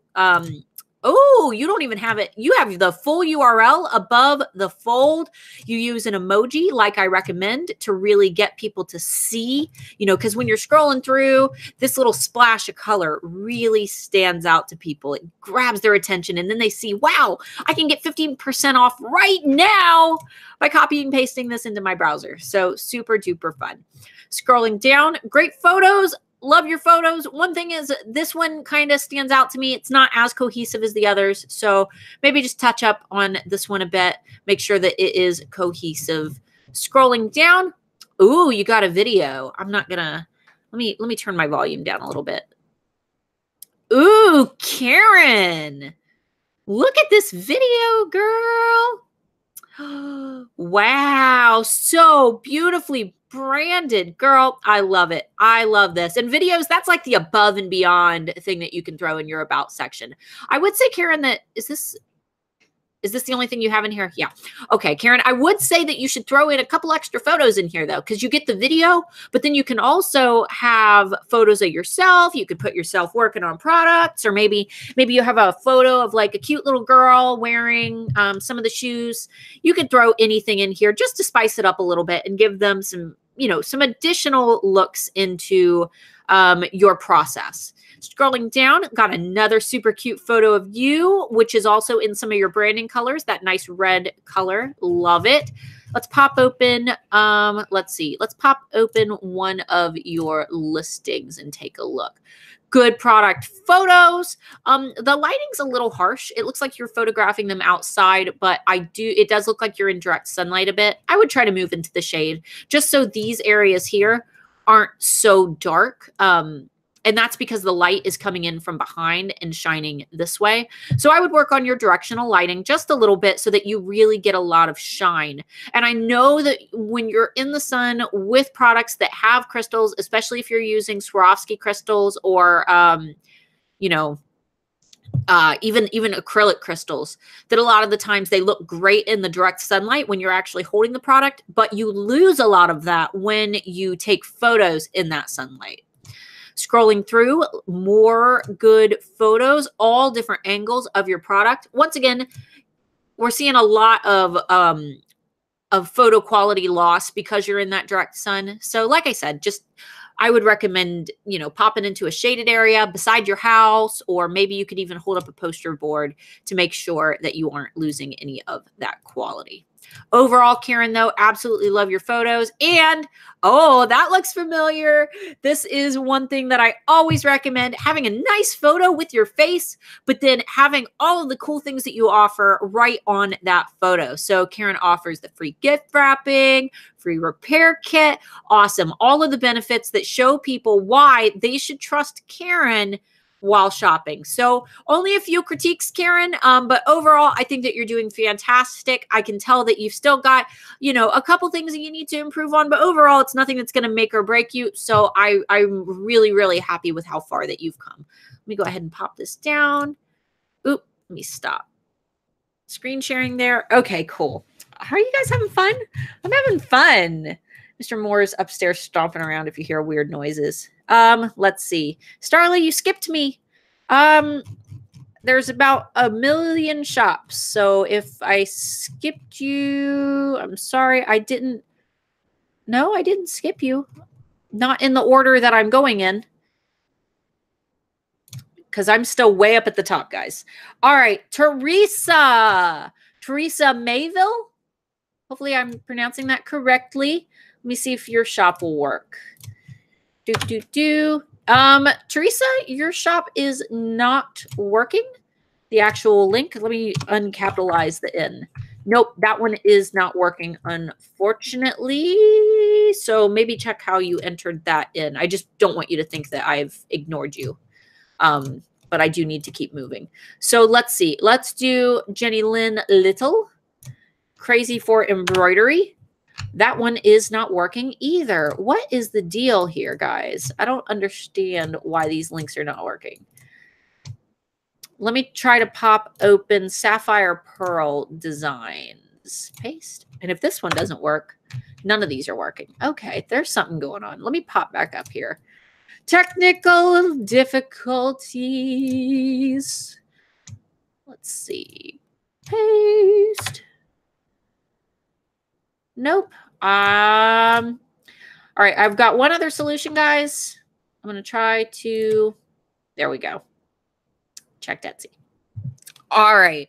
Oh, you don't even have it. You have the full URL above the fold. You use an emoji like I recommend to really get people to see, you know, because when you're scrolling through, this little splash of color really stands out to people. It grabs their attention and then they see, wow, I can get 15% off right now by copying and pasting this into my browser. So super duper fun. Scrolling down, great photos. Love your photos. One thing is this one kind of stands out to me. It's not as cohesive as the others. So maybe just touch up on this one a bit. Make sure that it is cohesive. Scrolling down. Ooh, you got a video. I'm not gonna, let me turn my volume down a little bit. Ooh, Karen. Look at this video, girl. Wow, so beautifully branded. Girl, I love it. I love this. And videos, that's like the above and beyond thing that you can throw in your about section. I would say, Karen, that is this the only thing you have in here? Yeah. Okay, Karen, I would say that you should throw in a couple extra photos in here, though, because you get the video, but then you can also have photos of yourself. You could put yourself working on products, or maybe you have a photo of like a cute little girl wearing some of the shoes. You could throw anything in here just to spice it up a little bit and give them some, you know, some additional looks into your process. Scrolling down, got another super cute photo of you, which is also in some of your branding colors, that nice red color. Love it. Let's pop open, let's see. Let's pop open one of your listings and take a look. Good product photos. The lighting's a little harsh. It looks like you're photographing them outside, but it does look like you're in direct sunlight a bit. I would try to move into the shade just so these areas here aren't so dark. And that's because the light is coming in from behind and shining this way. So I would work on your directional lighting just a little bit so that you really get a lot of shine. And I know that when you're in the sun with products that have crystals, especially if you're using Swarovski crystals or, you know, even acrylic crystals, that a lot of the times they look great in the direct sunlight when you're actually holding the product, but you lose a lot of that when you take photos in that sunlight. Scrolling through, more good photos, all different angles of your product. Once again, we're seeing a lot of photo quality loss because you're in that direct sun. So like I said, I would recommend, you know, popping into a shaded area beside your house, or maybe you could even hold up a poster board to make sure that you aren't losing any of that quality. Overall, Karen, though, absolutely love your photos. And, oh, that looks familiar. This is one thing that I always recommend, having a nice photo with your face, but then having all of the cool things that you offer right on that photo. So Karen offers the free gift wrapping, free repair kit. Awesome. All of the benefits that show people why they should trust Karen while shopping. So only a few critiques, Karen, but overall, I think that you're doing fantastic. I can tell that you've still got, you know, a couple things that you need to improve on, but overall, it's nothing that's going to make or break you. So I'm really, really happy with how far that you've come. Let me go ahead and pop this down. Oop, let me stop. Screen sharing there. Okay, cool. How are you guys having fun? I'm having fun. Mr. Moore's upstairs stomping around if you hear weird noises. Let's see. Starla, you skipped me. There's about 1 million shops. So if I skipped you, I'm sorry. I didn't skip you. Not in the order that I'm going in, because I'm still way up at the top, guys. All right, Teresa Mayville. Hopefully I'm pronouncing that correctly. Let me see if your shop will work. Teresa, your shop is not working. The actual link, let me uncapitalize the N. Nope, that one is not working, unfortunately. So maybe check how you entered that in. I just don't want you to think that I've ignored you. But I do need to keep moving. So let's see. Let's do Jenny Lynn Little. Crazy for embroidery. That one is not working either. What is the deal here, guys? I don't understand why these links are not working. Let me try to pop open Sapphire Pearl Designs. Paste. And if this one doesn't work, none of these are working. Okay, there's something going on. Let me pop back up here. Technical difficulties. Let's see. Paste. Nope. All right, I've got one other solution, guys. I'm going to try to, there we go. Check Etsy. All right.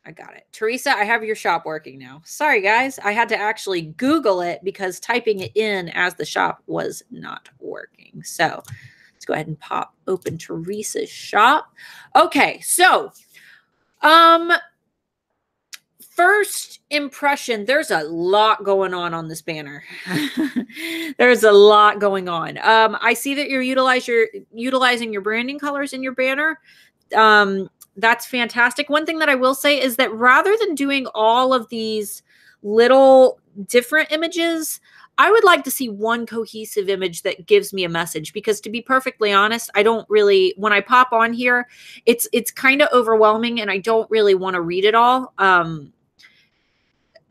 I got it. Teresa, I have your shop working now. Sorry, guys. I had to actually Google it because typing it in as the shop was not working. So let's go ahead and pop open Teresa's shop. Okay, so first impression, there's a lot going on this banner. There's a lot going on. I see that you're utilizing your branding colors in your banner. That's fantastic. One thing that I will say is that rather than doing all of these little different images, I would like to see one cohesive image that gives me a message, because to be perfectly honest, I don't really, when I pop on here, it's kind of overwhelming and I don't really want to read it all.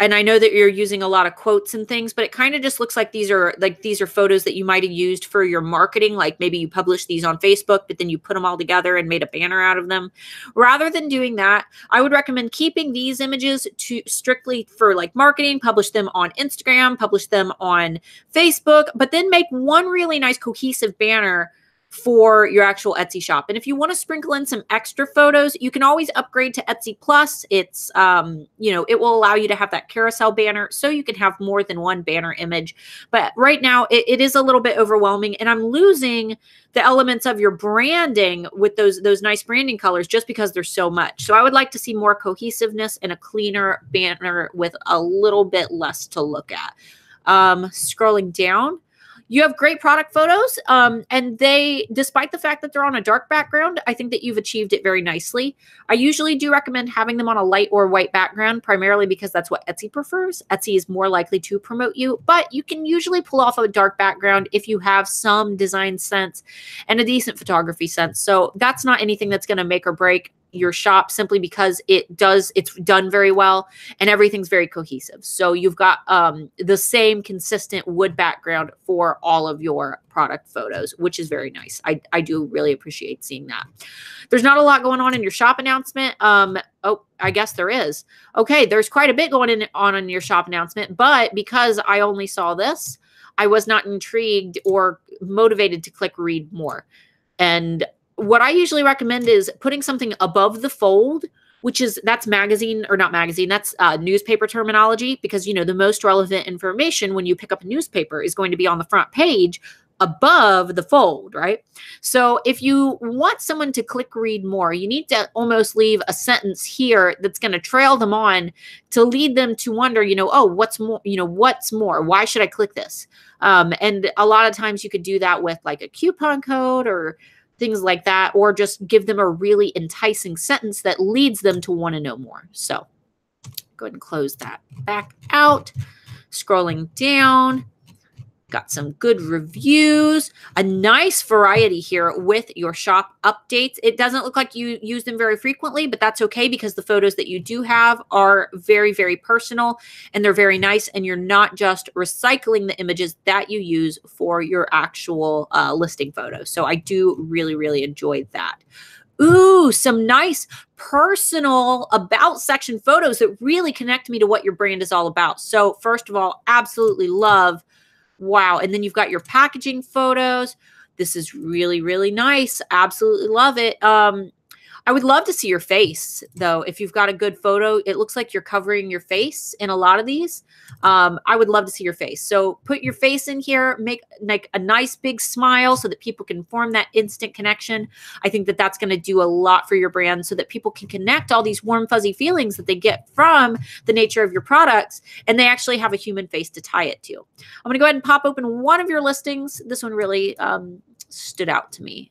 And I know that you're using a lot of quotes and things, but it kind of just looks like these are photos that you might have used for your marketing. Like maybe you published these on Facebook, but then you put them all together and made a banner out of them. Rather than doing that, I would recommend keeping these images to strictly for like marketing, publish them on Instagram, publish them on Facebook, but then make one really nice cohesive banner for your actual Etsy shop. And if you want to sprinkle in some extra photos, you can always upgrade to Etsy Plus. It's, you know, it will allow you to have that carousel banner so you can have more than one banner image. But right now it is a little bit overwhelming, and I'm losing the elements of your branding with those nice branding colors just because there's so much. So I would like to see more cohesiveness and a cleaner banner with a little bit less to look at. Scrolling down, you have great product photos, and they, despite the fact that they're on a dark background, I think that you've achieved it very nicely. I usually do recommend having them on a light or white background, primarily because that's what Etsy prefers. Etsy is more likely to promote you, but you can usually pull off a dark background if you have some design sense and a decent photography sense. So that's not anything that's going to make or break your shop, simply because it's done very well and everything's very cohesive. So you've got the same consistent wood background for all of your product photos, which is very nice. I do really appreciate seeing that. There's not a lot going on in your shop announcement. Oh, I guess there is. Okay, there's quite a bit going on in your shop announcement, but because I only saw this, I was not intrigued or motivated to click read more. And what I usually recommend is putting something above the fold, that's magazine, or not magazine, that's newspaper terminology, because, you know, the most relevant information when you pick up a newspaper is going to be on the front page above the fold, right? So if you want someone to click read more, you need to almost leave a sentence here that's going to trail them on to lead them to wonder, you know, oh, what's more, you know, what's more? Why should I click this? And a lot of times you could do that with like a coupon code or things like that, or just give them a really enticing sentence that leads them to want to know more. So go ahead and close that back out. Scrolling down, got some good reviews, a nice variety here with your shop updates. It doesn't look like you use them very frequently, but that's okay, because the photos that you do have are very, very personal and they're very nice, and you're not just recycling the images that you use for your actual listing photos. So I do really, really enjoy that. Ooh, some nice personal about section photos that really connect me to what your brand is all about. So first of all, absolutely love. Wow. And then you've got your packaging photos. This is really, really nice. Absolutely love it. I would love to see your face, though. If you've got a good photo, it looks like you're covering your face in a lot of these. I would love to see your face. So put your face in here, make like a nice big smile so that people can form that instant connection. I think that that's going to do a lot for your brand, so that people can connect all these warm, fuzzy feelings that they get from the nature of your products, and they actually have a human face to tie it to. I'm going to go ahead and pop open one of your listings. This one really stood out to me.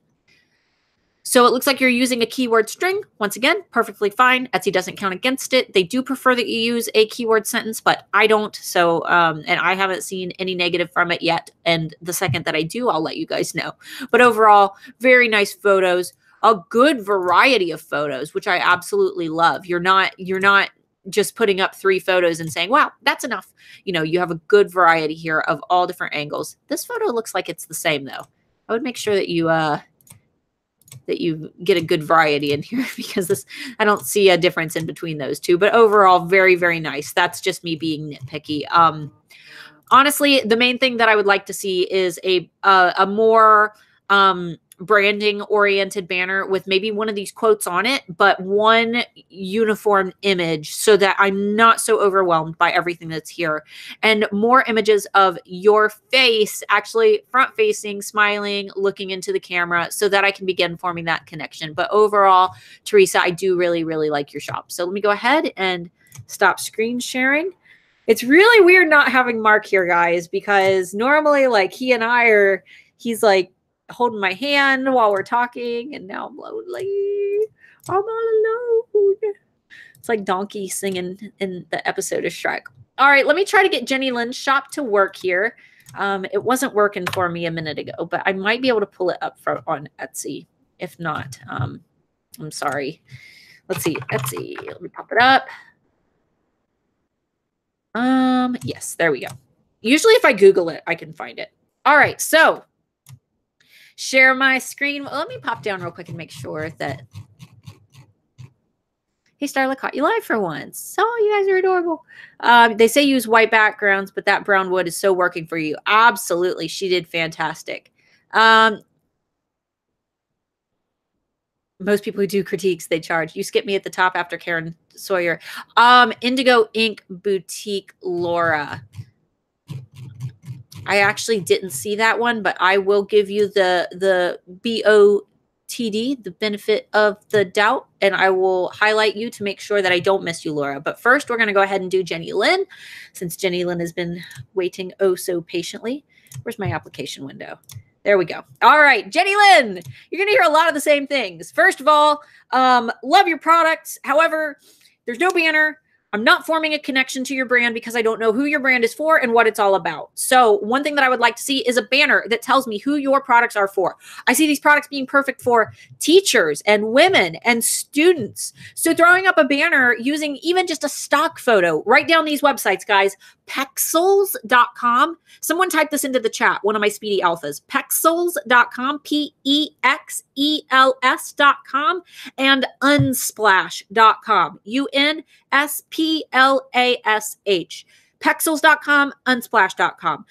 So it looks like you're using a keyword string. Once again, perfectly fine. Etsy doesn't count against it. They do prefer that you use a keyword sentence, but I don't. So, and I haven't seen any negative from it yet. And the second that I do, I'll let you guys know. But overall, very nice photos, a good variety of photos, which I absolutely love. You're not just putting up 3 photos and saying, wow, that's enough. You know, you have a good variety here of all different angles. This photo looks like it's the same though. I would make sure that you, that you get a good variety in here because I don't see a difference in between those two, but overall very, very nice. That's just me being nitpicky. Honestly, the main thing that I would like to see is a more branding oriented banner with maybe one of these quotes on it, but one uniform image so that I'm not so overwhelmed by everything that's here, and more images of your face actually front facing, smiling, looking into the camera so that I can begin forming that connection. But overall, Teresa, I do really, really like your shop. So let me go ahead and stop screen sharing. It's really weird not having Mark here, guys, because normally like he's like holding my hand while we're talking, and now I'm lonely. I'm all alone. It's like Donkey singing in the episode of Shrek. All right, let me try to get Jenny Lynn's shop to work here. It wasn't working for me a minute ago, but I might be able to pull it up on Etsy. If not, I'm sorry. Let's see, Etsy. Let me pop it up. Yes, there we go. Usually if I Google it, I can find it. All right, so share my screen. Let me pop down real quick and make sure that. Hey, Starla, caught you live for once. Oh, you guys are adorable. They say use white backgrounds, but that brown wood is so working for you. Absolutely. She did fantastic. Most people who do critiques, they charge. You skip me at the top after Karen Sawyer. Indigo Ink Boutique Laura. I actually didn't see that one, but I will give you the BOTD, the benefit of the doubt, and I will highlight you to make sure that I don't miss you, Laura. But first, we're going to go ahead and do Jenny Lynn, since Jenny Lynn has been waiting oh so patiently. Where's my application window? There we go. All right, Jenny Lynn, you're going to hear a lot of the same things. First of all, love your products. However, there's no banner. I'm not forming a connection to your brand because I don't know who your brand is for and what it's all about. So one thing that I would like to see is a banner that tells me who your products are for. I see these products being perfect for teachers and women and students. So throwing up a banner using even just a stock photo, write down these websites, guys. Pexels.com. Someone type this into the chat, one of my speedy alphas. Pexels.com, Pexels.com, and unsplash.com, UNSPLASH. Pexels.com, unsplash.com.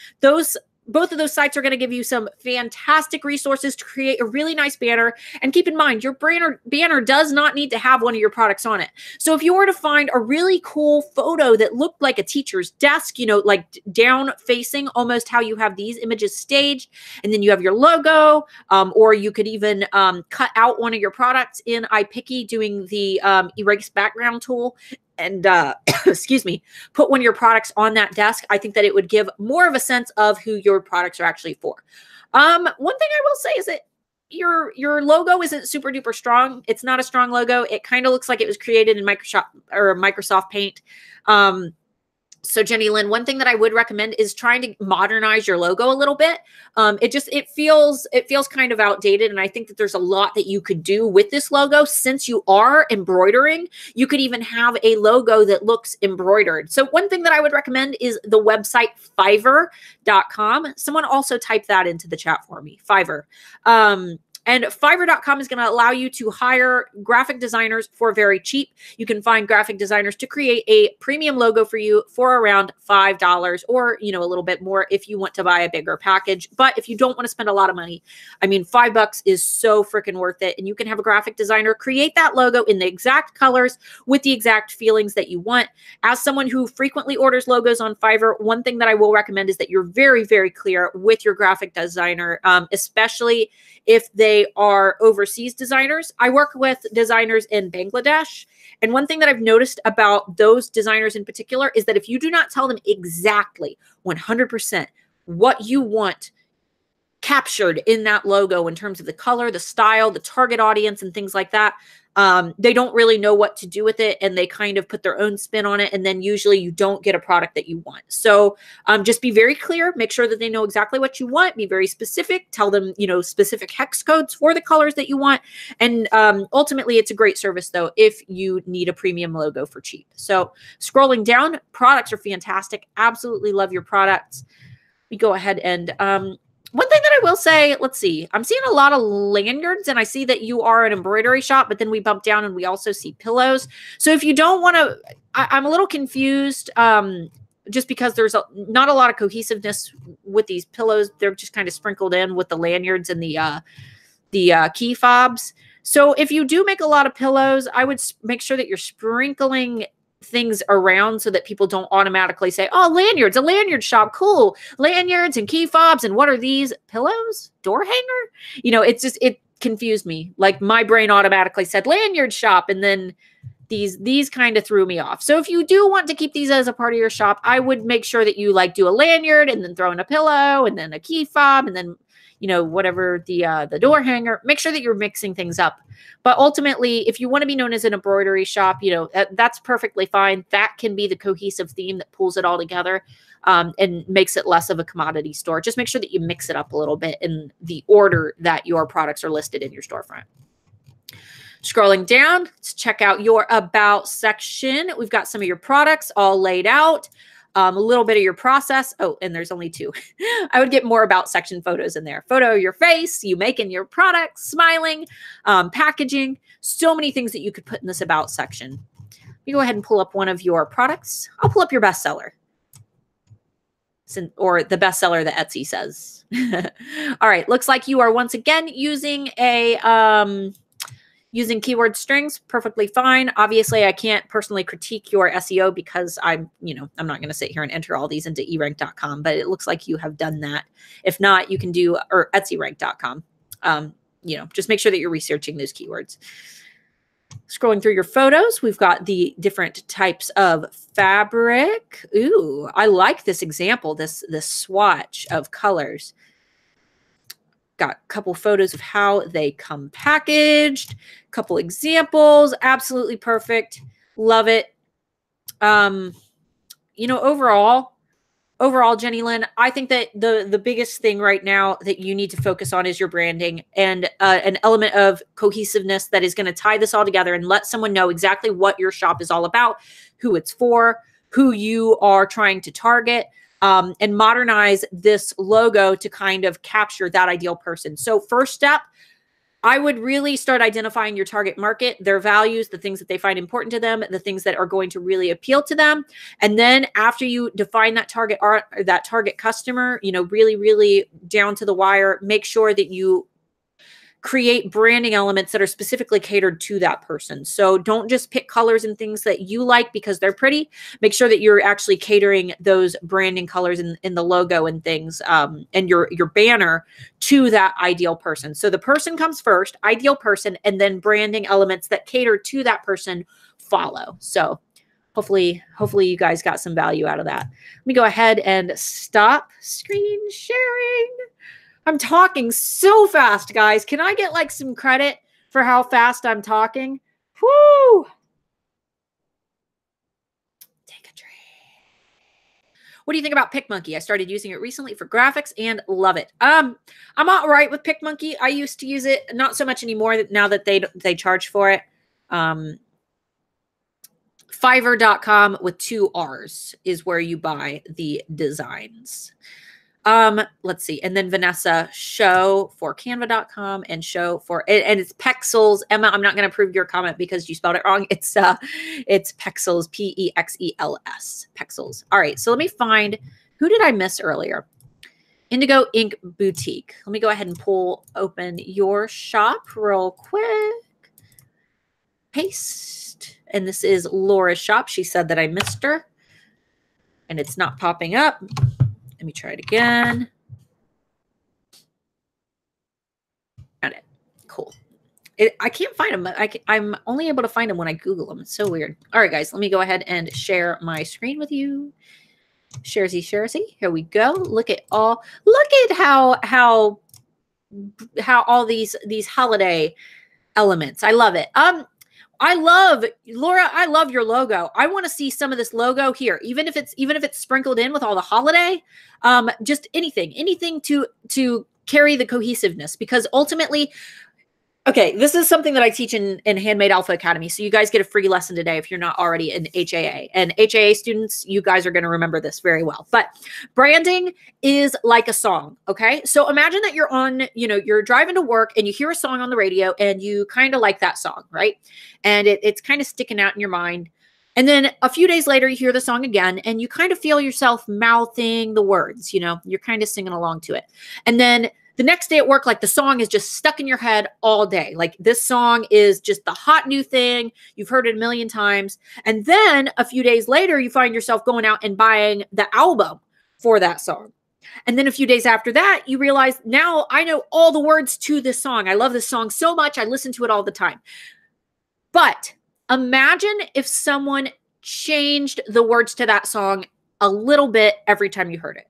Both of those sites are going to give you some fantastic resources to create a really nice banner. And keep in mind, your banner does not need to have one of your products on it. So if you were to find a really cool photo that looked like a teacher's desk, you know, like down facing, almost how you have these images staged, and then you have your logo, or you could even cut out one of your products in iPicky doing the erase background tool, and excuse me, put one of your products on that desk. I think that it would give more of a sense of who your products are actually for. One thing I will say is that your logo isn't super duper strong. It's not a strong logo. It kind of looks like it was created in Microsoft Paint. So Jenny Lynn, one thing that I would recommend is trying to modernize your logo a little bit. It feels kind of outdated. And I think that there's a lot that you could do with this logo. Since you are embroidering, you could even have a logo that looks embroidered. So one thing that I would recommend is the website Fiverr.com. Someone also type that into the chat for me, Fiverr. And Fiverr.com is going to allow you to hire graphic designers for very cheap. You can find graphic designers to create a premium logo for you for around $5, or, you know, a little bit more if you want to buy a bigger package. But if you don't want to spend a lot of money, I mean, $5 is so freaking worth it. And you can have a graphic designer create that logo in the exact colors with the exact feelings that you want. As someone who frequently orders logos on Fiverr, one thing that I will recommend is that you're very, very clear with your graphic designer, especially if they are overseas designers. I work with designers in Bangladesh. And one thing that I've noticed about those designers in particular is that if you do not tell them exactly 100% what you want captured in that logo in terms of the color, the style, the target audience, and things like that, they don't really know what to do with it, and they kind of put their own spin on it, and then usually you don't get a product that you want. So just be very clear, make sure that they know exactly what you want, be very specific, tell them, you know, specific hex codes for the colors that you want. And ultimately, it's a great service though if you need a premium logo for cheap. So scrolling down, products are fantastic. Absolutely love your products. We go ahead and One thing that I will say, let's see, I'm seeing a lot of lanyards, and I see that you are an embroidery shop, but then we bump down and we also see pillows. So if you don't want to, I'm a little confused just because there's not a lot of cohesiveness with these pillows. They're just kind of sprinkled in with the lanyards and the key fobs. So if you do make a lot of pillows, I would make sure that you're sprinkling things around so that people don't automatically say, oh, lanyards, a lanyard shop, cool, lanyards and key fobs, and what are these? Pillows? Door hanger? You know, it's just, it confused me. Like my brain automatically said lanyard shop, and then these kind of threw me off. So if you do want to keep these as a part of your shop, I would make sure that you like do a lanyard and then throw in a pillow and then a key fob and then, you know, whatever the door hanger. Make sure that you're mixing things up. But ultimately, if you want to be known as an embroidery shop, you know, that's perfectly fine. That can be the cohesive theme that pulls it all together and makes it less of a commodity store. Just make sure that you mix it up a little bit in the order that your products are listed in your storefront. Scrolling down, let's check out your About section. We've got some of your products all laid out. A little bit of your process. Oh, and there's only 2. I would get more About section photos in there. Photo of your face, you making your products, smiling, packaging. So many things that you could put in this About section. You go ahead and pull up one of your products. I'll pull up your bestseller. Or the bestseller that Etsy says. All right, looks like you are once again using a... using keyword strings, perfectly fine. Obviously, I can't personally critique your SEO because I'm not going to sit here and enter all these into erank.com, but it looks like you have done that. If not, you can do, or etsyrank.com. Just make sure that you're researching those keywords. Scrolling through your photos, we've got the different types of fabric. Ooh, I like this example, this swatch of colors. Got a couple photos of how they come packaged, couple examples, absolutely perfect. Love it. Overall, Jenny Lynn, I think that the biggest thing right now that you need to focus on is your branding and an element of cohesiveness that is going to tie this all together and let someone know exactly what your shop is all about, who it's for, who you are trying to target. And modernize this logo to kind of capture that ideal person. So first step, I would really start identifying your target market, their values, the things that they find important to them, the things that are going to really appeal to them. And then after you define that target customer, really, really down to the wire, make sure that you create branding elements that are specifically catered to that person. So don't just pick colors and things that you like because they're pretty. Make sure that you're actually catering those branding colors in the logo and things and your banner to that ideal person. So the person comes first, ideal person, and then branding elements that cater to that person follow. So hopefully you guys got some value out of that. Let me go ahead and stop screen sharing. I'm talking so fast, guys. Can I get like some credit for how fast I'm talking? Whoo! Take a drink. What do you think about PicMonkey? I started using it recently for graphics and love it. I'm all right with PicMonkey. I used to use it, not so much anymore now that they charge for it. Fiverr.com with 2 R's is where you buy the designs. Let's see. And then Vanessa, show for canva.com and show for, and it's Pexels. Emma, I'm not going to approve your comment because you spelled it wrong. It's Pexels, P-E-X-E-L-S, Pexels. All right. So let me find, who did I miss earlier? Indigo Ink Boutique. Let me go ahead and pull open your shop real quick. Paste. And this is Laura's shop. She said that I missed her and it's not popping up. Let me try it again. Got it. Cool. I can't find them. I'm only able to find them when I Google them. It's so weird. All right, guys, let me go ahead and share my screen with you. Sharesy. Here we go. Look at how all these holiday elements. I love it. Laura, I love your logo. I want to see some of this logo here, even if it's sprinkled in with all the holiday, just anything to carry the cohesiveness, because ultimately Okay, this is something that I teach in Handmade Alpha Academy. So you guys get a free lesson today if you're not already in HAA. And HAA students, you guys are going to remember this very well. But branding is like a song, okay? So imagine that you're on, you're driving to work and you hear a song on the radio and you kind of like that song, right? And it's kind of sticking out in your mind. And then a few days later, you hear the song again and you kind of feel yourself mouthing the words, you're kind of singing along to it. And then the next day at work, like the song is just stuck in your head all day. Like this song is just the hot new thing. You've heard it a million times. And then a few days later, you find yourself going out and buying the album for that song. And then a few days after that, you realize, now I know all the words to this song. I love this song so much. I listen to it all the time. But imagine if someone changed the words to that song a little bit every time you heard it.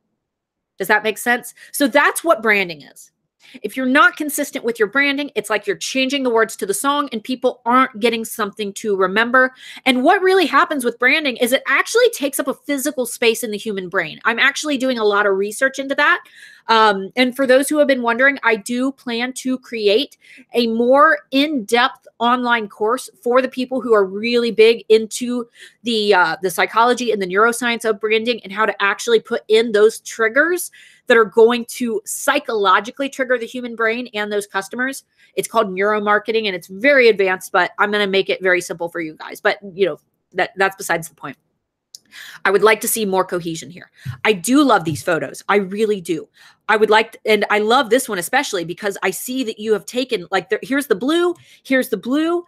Does that make sense? So that's what branding is. If you're not consistent with your branding, it's like you're changing the words to the song and people aren't getting something to remember. And what really happens with branding is it actually takes up a physical space in the human brain. I'm actually doing a lot of research into that. And for those who have been wondering, I do plan to create a more in-depth online course for the people who are really big into the psychology and the neuroscience of branding and how to actually put in those triggers that are going to psychologically trigger the human brain and those customers. It's called neuromarketing and it's very advanced, but I'm going to make it very simple for you guys. But that's besides the point. I would like to see more cohesion here. I do love these photos. I really do. I would like, and I love this one especially because I see that you have taken, like, here's the blue, here's the blue,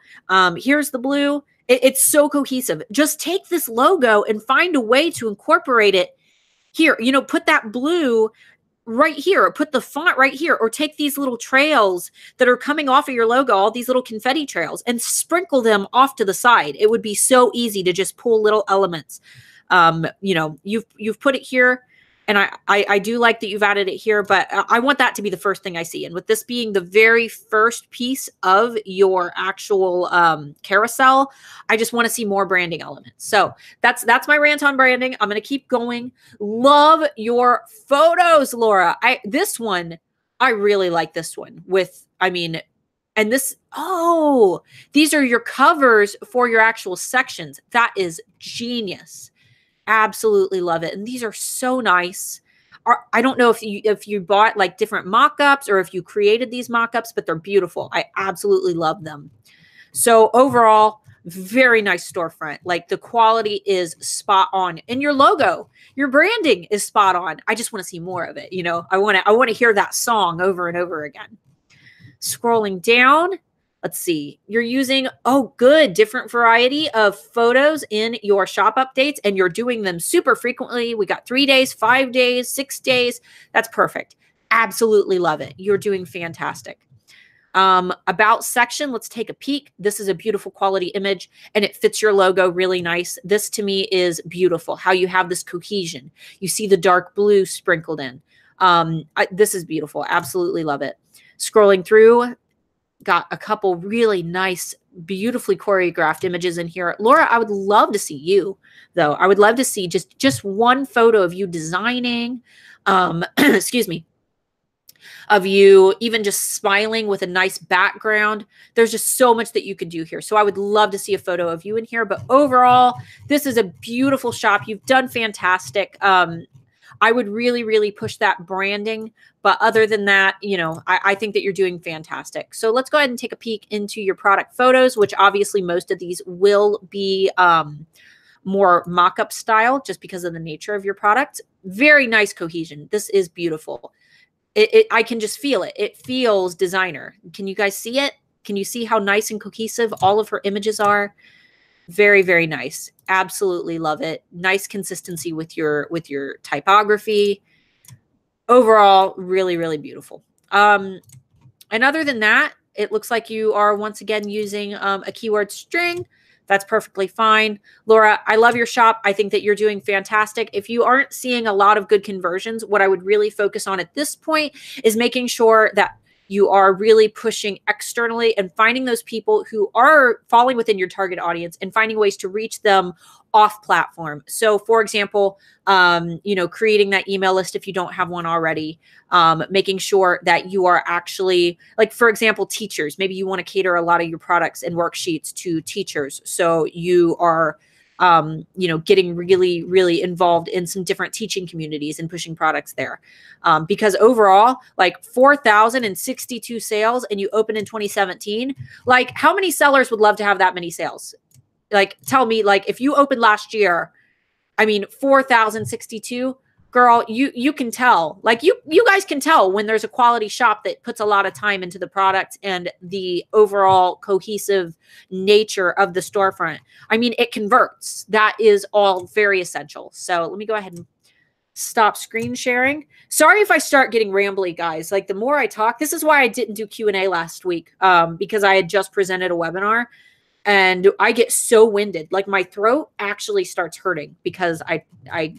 here's the blue. It's so cohesive. Just take this logo and find a way to incorporate it here. Put that blue right here, or put the font right here, or take these little trails that are coming off of your logo, all these little confetti trails, and sprinkle them off to the side. It would be so easy to just pull little elements. You've put it here, and I do like that you've added it here, but I want that to be the first thing I see. And with this being the very first piece of your actual carousel, I just want to see more branding elements. So that's my rant on branding. I'm going to keep going. Love your photos, Laura. This one, I really like this one and this, these are your covers for your actual sections. That is genius. Absolutely love it. And these are so nice. I don't know if you bought like different mock-ups or if you created these mock-ups, but they're beautiful. I absolutely love them. So overall, very nice storefront. Like the quality is spot on. And your logo, your branding is spot on. I just want to see more of it. I want to hear that song over and over again. Scrolling down. Let's see, you're using, different variety of photos in your shop updates, and you're doing them super frequently. We got 3 days, 5 days, 6 days. That's perfect. Absolutely love it. You're doing fantastic. About section, let's take a peek. This is a beautiful quality image, and it fits your logo really nice. This to me is beautiful, how you have this cohesion. You see the dark blue sprinkled in. This is beautiful. Absolutely love it. Scrolling through, got a couple really nice, beautifully choreographed images in here. Laura, I would love to see you, though. I would love to see just one photo of you designing, excuse me, of you even just smiling with a nice background. There's just so much that you could do here. So I would love to see a photo of you in here. But overall, this is a beautiful shop. You've done fantastic. I would really, really push that branding. But other than that, I think that you're doing fantastic. So let's go ahead and take a peek into your product photos, which obviously most of these will be more mock-up style just because of the nature of your product. Very nice cohesion. This is beautiful. I can just feel it. It feels designer. Can you guys see it? Can you see how nice and cohesive all of her images are? Very, very nice. Absolutely love it. Nice consistency with your typography. Overall, really, really beautiful. And other than that, it looks like you are once again using a keyword string. That's perfectly fine. Laura, I love your shop. I think that you're doing fantastic. If you aren't seeing a lot of good conversions, what I would really focus on at this point is making sure that you are really pushing externally and finding those people who are falling within your target audience and finding ways to reach them off platform. So for example, creating that email list if you don't have one already, making sure that you are actually, like, for example, teachers, maybe you want to cater a lot of your products and worksheets to teachers. So you are getting really, really involved in some different teaching communities and pushing products there. Because overall, like 4,062 sales, and you opened in 2017, like how many sellers would love to have that many sales? Like, tell me, like, if you opened last year, I mean, 4,062, girl, you can tell, like you guys can tell when there's a quality shop that puts a lot of time into the product and the overall cohesive nature of the storefront. I mean, it converts. That is all very essential. So let me go ahead and stop screen sharing. Sorry if I start getting rambly, guys. Like, the more I talk, this is why I didn't do Q&A last week, because I had just presented a webinar. And I get so winded, like my throat actually starts hurting because I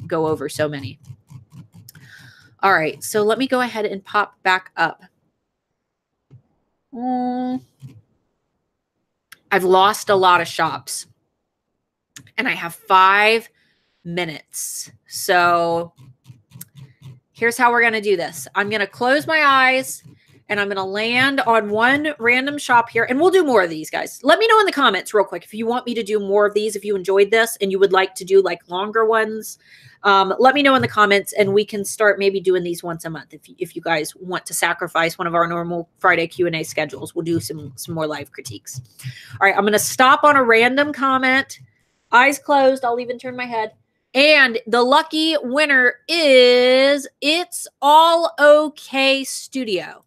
go over so many. All right, so let me go ahead and pop back up. I've lost a lot of shops and I have 5 minutes. So here's how we're going to do this. I'm going to close my eyes and I'm going to land on one random shop here, and we'll do more of these, guys. Let me know in the comments real quick if you want me to do more of these, if you enjoyed this and you would like to do like longer ones. Let me know in the comments, and we can start maybe doing these once a month. If you guys want to sacrifice one of our normal Friday Q&A schedules, we'll do some more live critiques. All right, I'm going to stop on a random comment. Eyes closed. I'll even turn my head. And the lucky winner is It's All Okay Studio.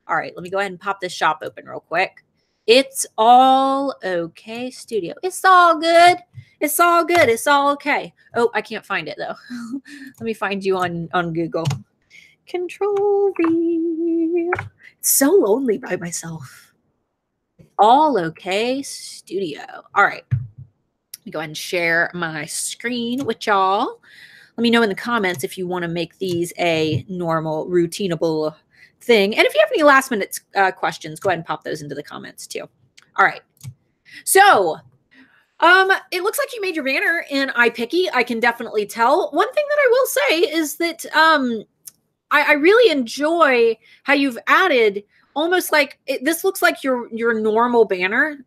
All right, let me go ahead and pop this shop open real quick. It's All Okay Studio. It's all good. It's all good. It's all okay. Oh, I can't find it though. Let me find you on Google. Control V. It's so lonely by myself. All Okay Studio. All right. Let me go ahead and share my screen with y'all. Let me know in the comments if you want to make these a normal, routinable thing. And if you have any last minute questions, go ahead and pop those into the comments too. All right. So it looks like you made your banner in iPicky. I can definitely tell. One thing that I will say is that I really enjoy how you've added almost like this looks like your normal banner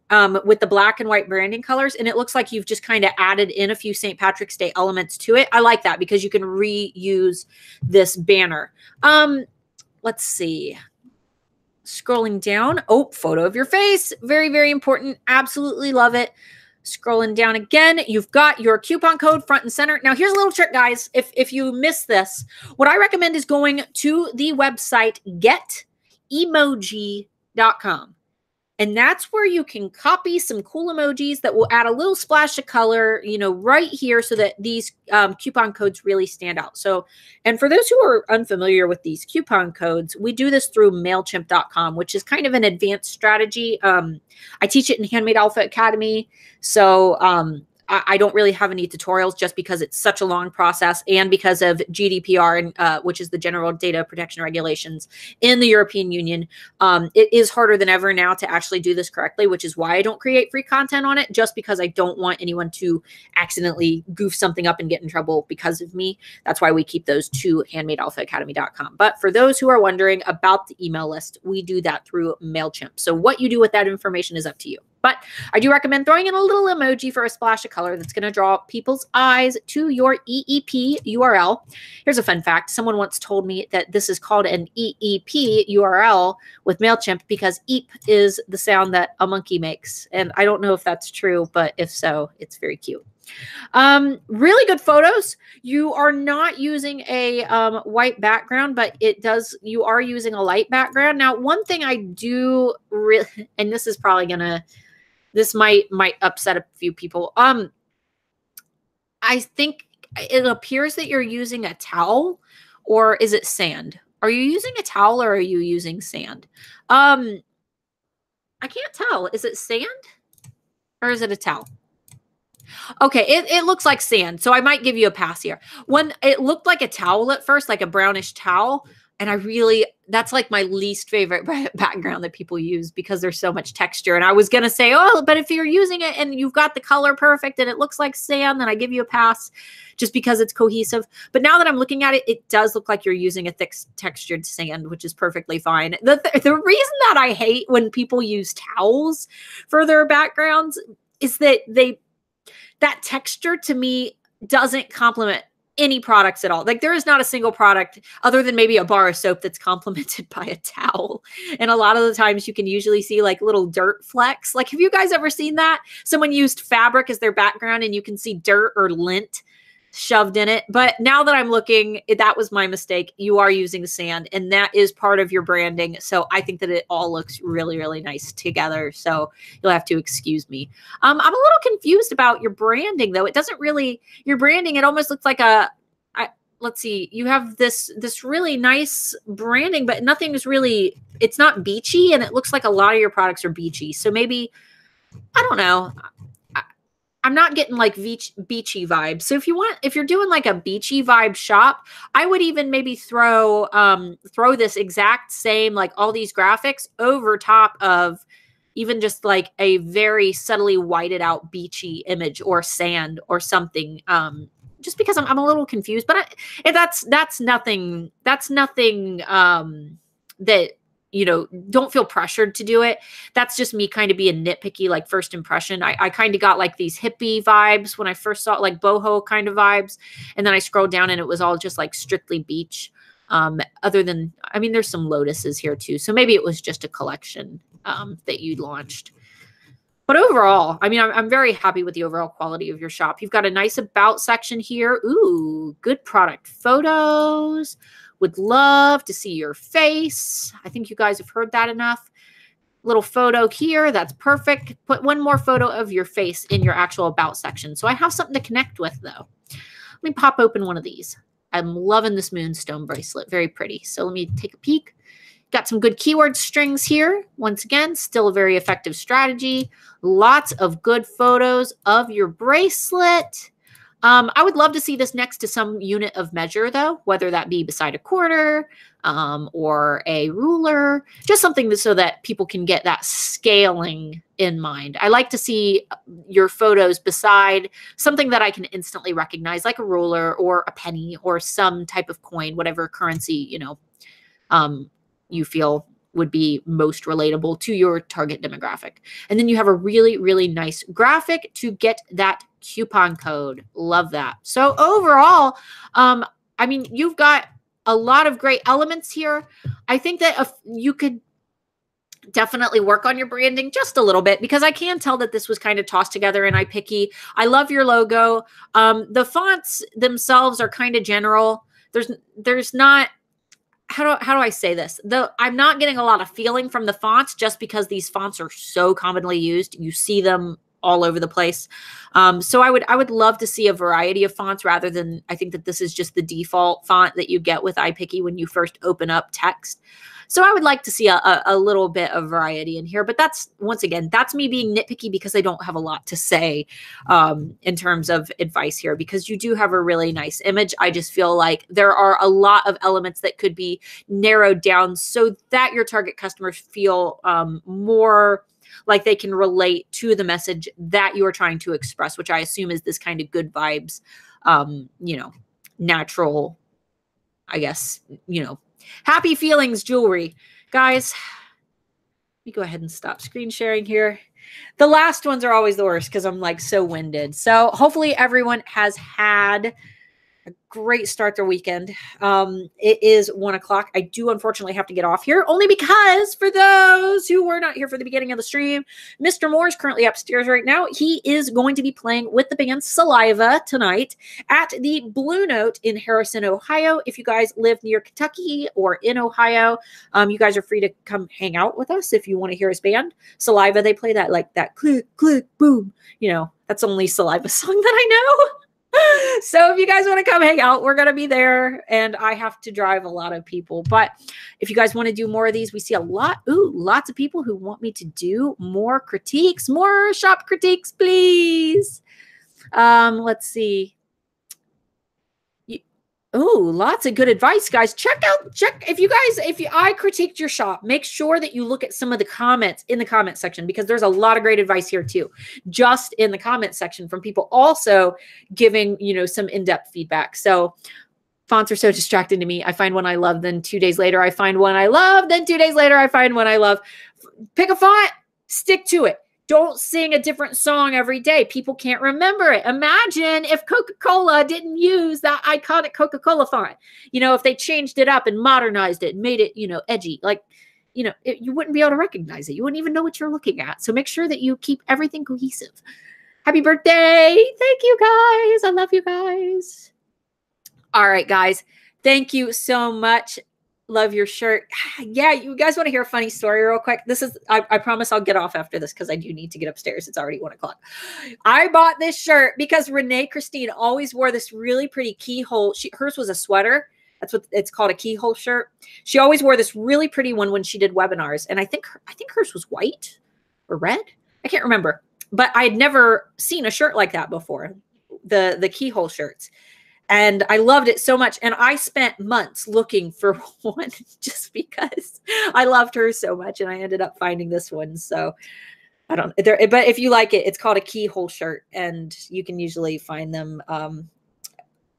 with the black and white branding colors. And it looks like you've just kind of added in a few St. Patrick's Day elements to it. I like that because you can reuse this banner. Let's see. Scrolling down. Oh, photo of your face. Very, very important. Absolutely love it. Scrolling down again, you've got your coupon code front and center. Now, here's a little trick, guys. If you miss this, what I recommend is going to the website getemoji.com. And that's where you can copy some cool emojis that will add a little splash of color, right here so that these coupon codes really stand out. So, and for those who are unfamiliar with these coupon codes, we do this through MailChimp.com, which is kind of an advanced strategy. I teach it in Handmade Alpha Academy. So, I don't really have any tutorials just because it's such a long process and because of GDPR, and which is the General Data Protection Regulations in the European Union. It is harder than ever now to actually do this correctly, which is why I don't create free content on it, just because I don't want anyone to accidentally goof something up and get in trouble because of me. That's why we keep those to handmadealphaacademy.com. But for those who are wondering about the email list, we do that through MailChimp. So what you do with that information is up to you. But I do recommend throwing in a little emoji for a splash of color that's going to draw people's eyes to your EEP URL. Here's a fun fact. Someone once told me that this is called an EEP URL with MailChimp because EEP is the sound that a monkey makes. And I don't know if that's true, but if so, it's very cute. Really good photos. You are not using a white background, but you are using a light background. Now, one thing I do really, and this is probably this might upset a few people. I think it appears that you're using a towel, or is it sand? Are you using a towel or are you using sand? I can't tell. Is it sand or is it a towel? Okay, it looks like sand, so I might give you a pass here. When it looked like a towel at first, like a brownish towel, And that's like my least favorite background that people use because there's so much texture. And I was going to say, oh, but if you're using it and you've got the color perfect and it looks like sand, then I give you a pass just because it's cohesive. But now that I'm looking at it, it does look like you're using a thick textured sand, which is perfectly fine. The reason that I hate when people use towels for their backgrounds is that that texture to me doesn't complement any products at all. Like there is not a single product other than maybe a bar of soap that's complemented by a towel. And a lot of the times you can usually see like little dirt flecks. Like, have you guys ever seen that? Someone used fabric as their background and you can see dirt or lint shoved in it. But now that I'm looking, that was my mistake. You are using sand and that is part of your branding. So I think that it all looks really, really nice together. So you'll have to excuse me. I'm a little confused about your branding though. It doesn't really, your branding, it almost looks like let's see, you have this really nice branding, but nothing is really, it's not beachy. And it looks like a lot of your products are beachy. So maybe, I don't know. I'm not getting like beachy vibes. So if you're doing like a beachy vibe shop, I would even maybe throw this exact same, like all these graphics over top of even just like a very subtly whited out beachy image or sand or something. Just because I'm a little confused, but that's nothing that, you know, don't feel pressured to do it. That's just me kind of being nitpicky, like first impression. I kind of got like these hippie vibes when I first saw it, like boho kind of vibes. And then I scrolled down and it was all just like strictly beach. Other than, I mean, there's some lotuses here too. So maybe it was just a collection that you launched. But overall, I mean, I'm very happy with the overall quality of your shop. You've got a nice about section here. Ooh, good product photos. Would love to see your face. I think you guys have heard that enough. Little photo here. That's perfect. Put one more photo of your face in your actual about section. So I have something to connect with though. Let me pop open one of these. I'm loving this moonstone bracelet. Very pretty. So let me take a peek. Got some good keyword strings here. Once again, still a very effective strategy. Lots of good photos of your bracelet. I would love to see this next to some unit of measure, though, whether that be beside a quarter or a ruler, just something so that people can get that scaling in mind. I like to see your photos beside something that I can instantly recognize, like a ruler or a penny or some type of coin, whatever currency, you know, you feel would be most relatable to your target demographic. And then you have a really, really nice graphic to get that coupon code. Love that. So overall, I mean, you've got a lot of great elements here. I think that you could definitely work on your branding just a little bit because I can tell that this was kind of tossed together in iPicky. I love your logo. The fonts themselves are kind of general. There's not, how do I say this? I'm not getting a lot of feeling from the fonts just because these fonts are so commonly used. You see them all over the place. So I would love to see a variety of fonts rather than, I think that this is just the default font that you get with iPicky when you first open up text. So I would like to see a little bit of variety in here, but that's, once again, that's me being nitpicky because I don't have a lot to say in terms of advice here, because you do have a really nice image. I just feel like there are a lot of elements that could be narrowed down so that your target customers feel more like they can relate to the message that you are trying to express, which I assume is this kind of good vibes, you know, natural, I guess, you know, happy feelings jewelry. Guys, let me go ahead and stop screen sharing here. The last ones are always the worst because I'm like so winded. So hopefully everyone has had a great start their weekend. It is 1 o'clock. I do unfortunately have to get off here only because for those who were not here for the beginning of the stream, Mr. Moore is currently upstairs right now. He is going to be playing with the band Saliva tonight at the Blue Note in Harrison, Ohio. If you guys live near Kentucky or in Ohio, you guys are free to come hang out with us if you want to hear his band. Saliva, they play that like that click, click, boom. You know, that's the only Saliva song that I know. So if you guys want to come hang out, we're going to be there, and I have to drive a lot of people. But if you guys want to do more of these, we see lots of people who want me to do more critiques, more shop critiques, please. Let's see. Oh, lots of good advice, guys. Check if I critiqued your shop, make sure that you look at some of the comments in the comment section, because there's a lot of great advice here too, just in the comment section from people also giving, some in-depth feedback. So fonts are so distracting to me. I find one I love, then 2 days later, I find one I love, then 2 days later, I find one I love. Pick a font, stick to it. Don't sing a different song every day. People can't remember it. Imagine if Coca-Cola didn't use that iconic Coca-Cola font. If they changed it up and modernized it and made it, edgy, you wouldn't be able to recognize it. You wouldn't even know what you're looking at. So make sure that you keep everything cohesive. Happy birthday. Thank you, guys. I love you guys. All right, guys. Thank you so much. Love your shirt. Yeah, you guys want to hear a funny story real quick? I promise I'll get off after this because I do need to get upstairs. It's already 1 o'clock. I bought this shirt because Renee Christine always wore this really pretty keyhole. Hers was a sweater. That's what it's called, a keyhole shirt. She always wore this really pretty one when she did webinars. And I think hers was white or red. I can't remember. But I had never seen a shirt like that before, the keyhole shirts. And I loved it so much. And I spent months looking for one just because I loved her so much. And I ended up finding this one. So I don't know. But if you like it, it's called a keyhole shirt. And you can usually find them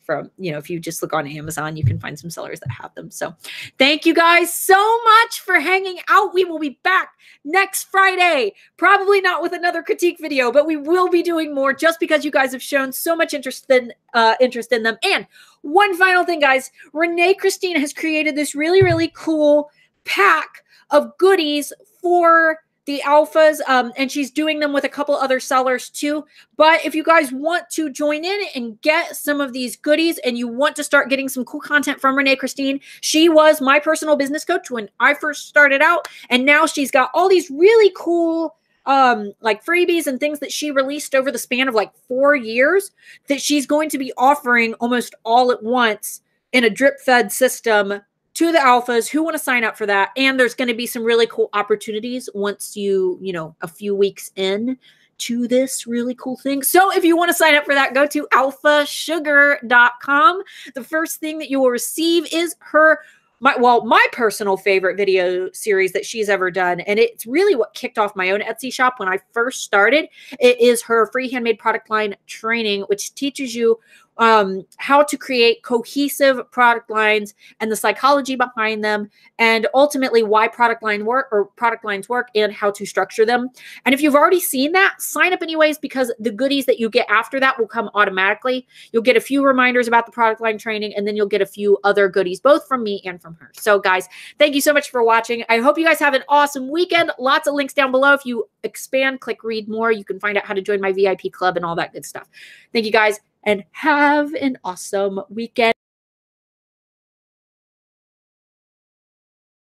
from, if you just look on Amazon, you can find some sellers that have them. So thank you guys so much for hanging out. We will be back next Friday, probably not with another critique video, but we will be doing more just because you guys have shown so much interest in them. And one final thing, guys, Renee Christine has created this really, really cool pack of goodies for the alphas, and she's doing them with a couple other sellers too. But if you guys want to join in and get some of these goodies and you want to start getting some cool content from Renee Christine, she was my personal business coach when I first started out. And now she's got all these really cool like freebies and things that she released over the span of like 4 years that she's going to be offering almost all at once in a drip fed system to the alphas who want to sign up for that. And there's going to be some really cool opportunities once a few weeks in to this really cool thing. So if you want to sign up for that, go to alphasugar.com. The first thing that you will receive is my personal favorite video series that she's ever done. And it's really what kicked off my own Etsy shop when I first started. It is her free handmade product line training, which teaches you how to create cohesive product lines and the psychology behind them, and ultimately why product lines work and how to structure them. And if you've already seen that, sign up anyways, because the goodies that you get after that will come automatically. You'll get a few reminders about the product line training, and then you'll get a few other goodies, both from me and from her. So guys, thank you so much for watching. I hope you guys have an awesome weekend. Lots of links down below. If you expand, click read more, you can find out how to join my VIP club and all that good stuff. Thank you guys, and have an awesome weekend.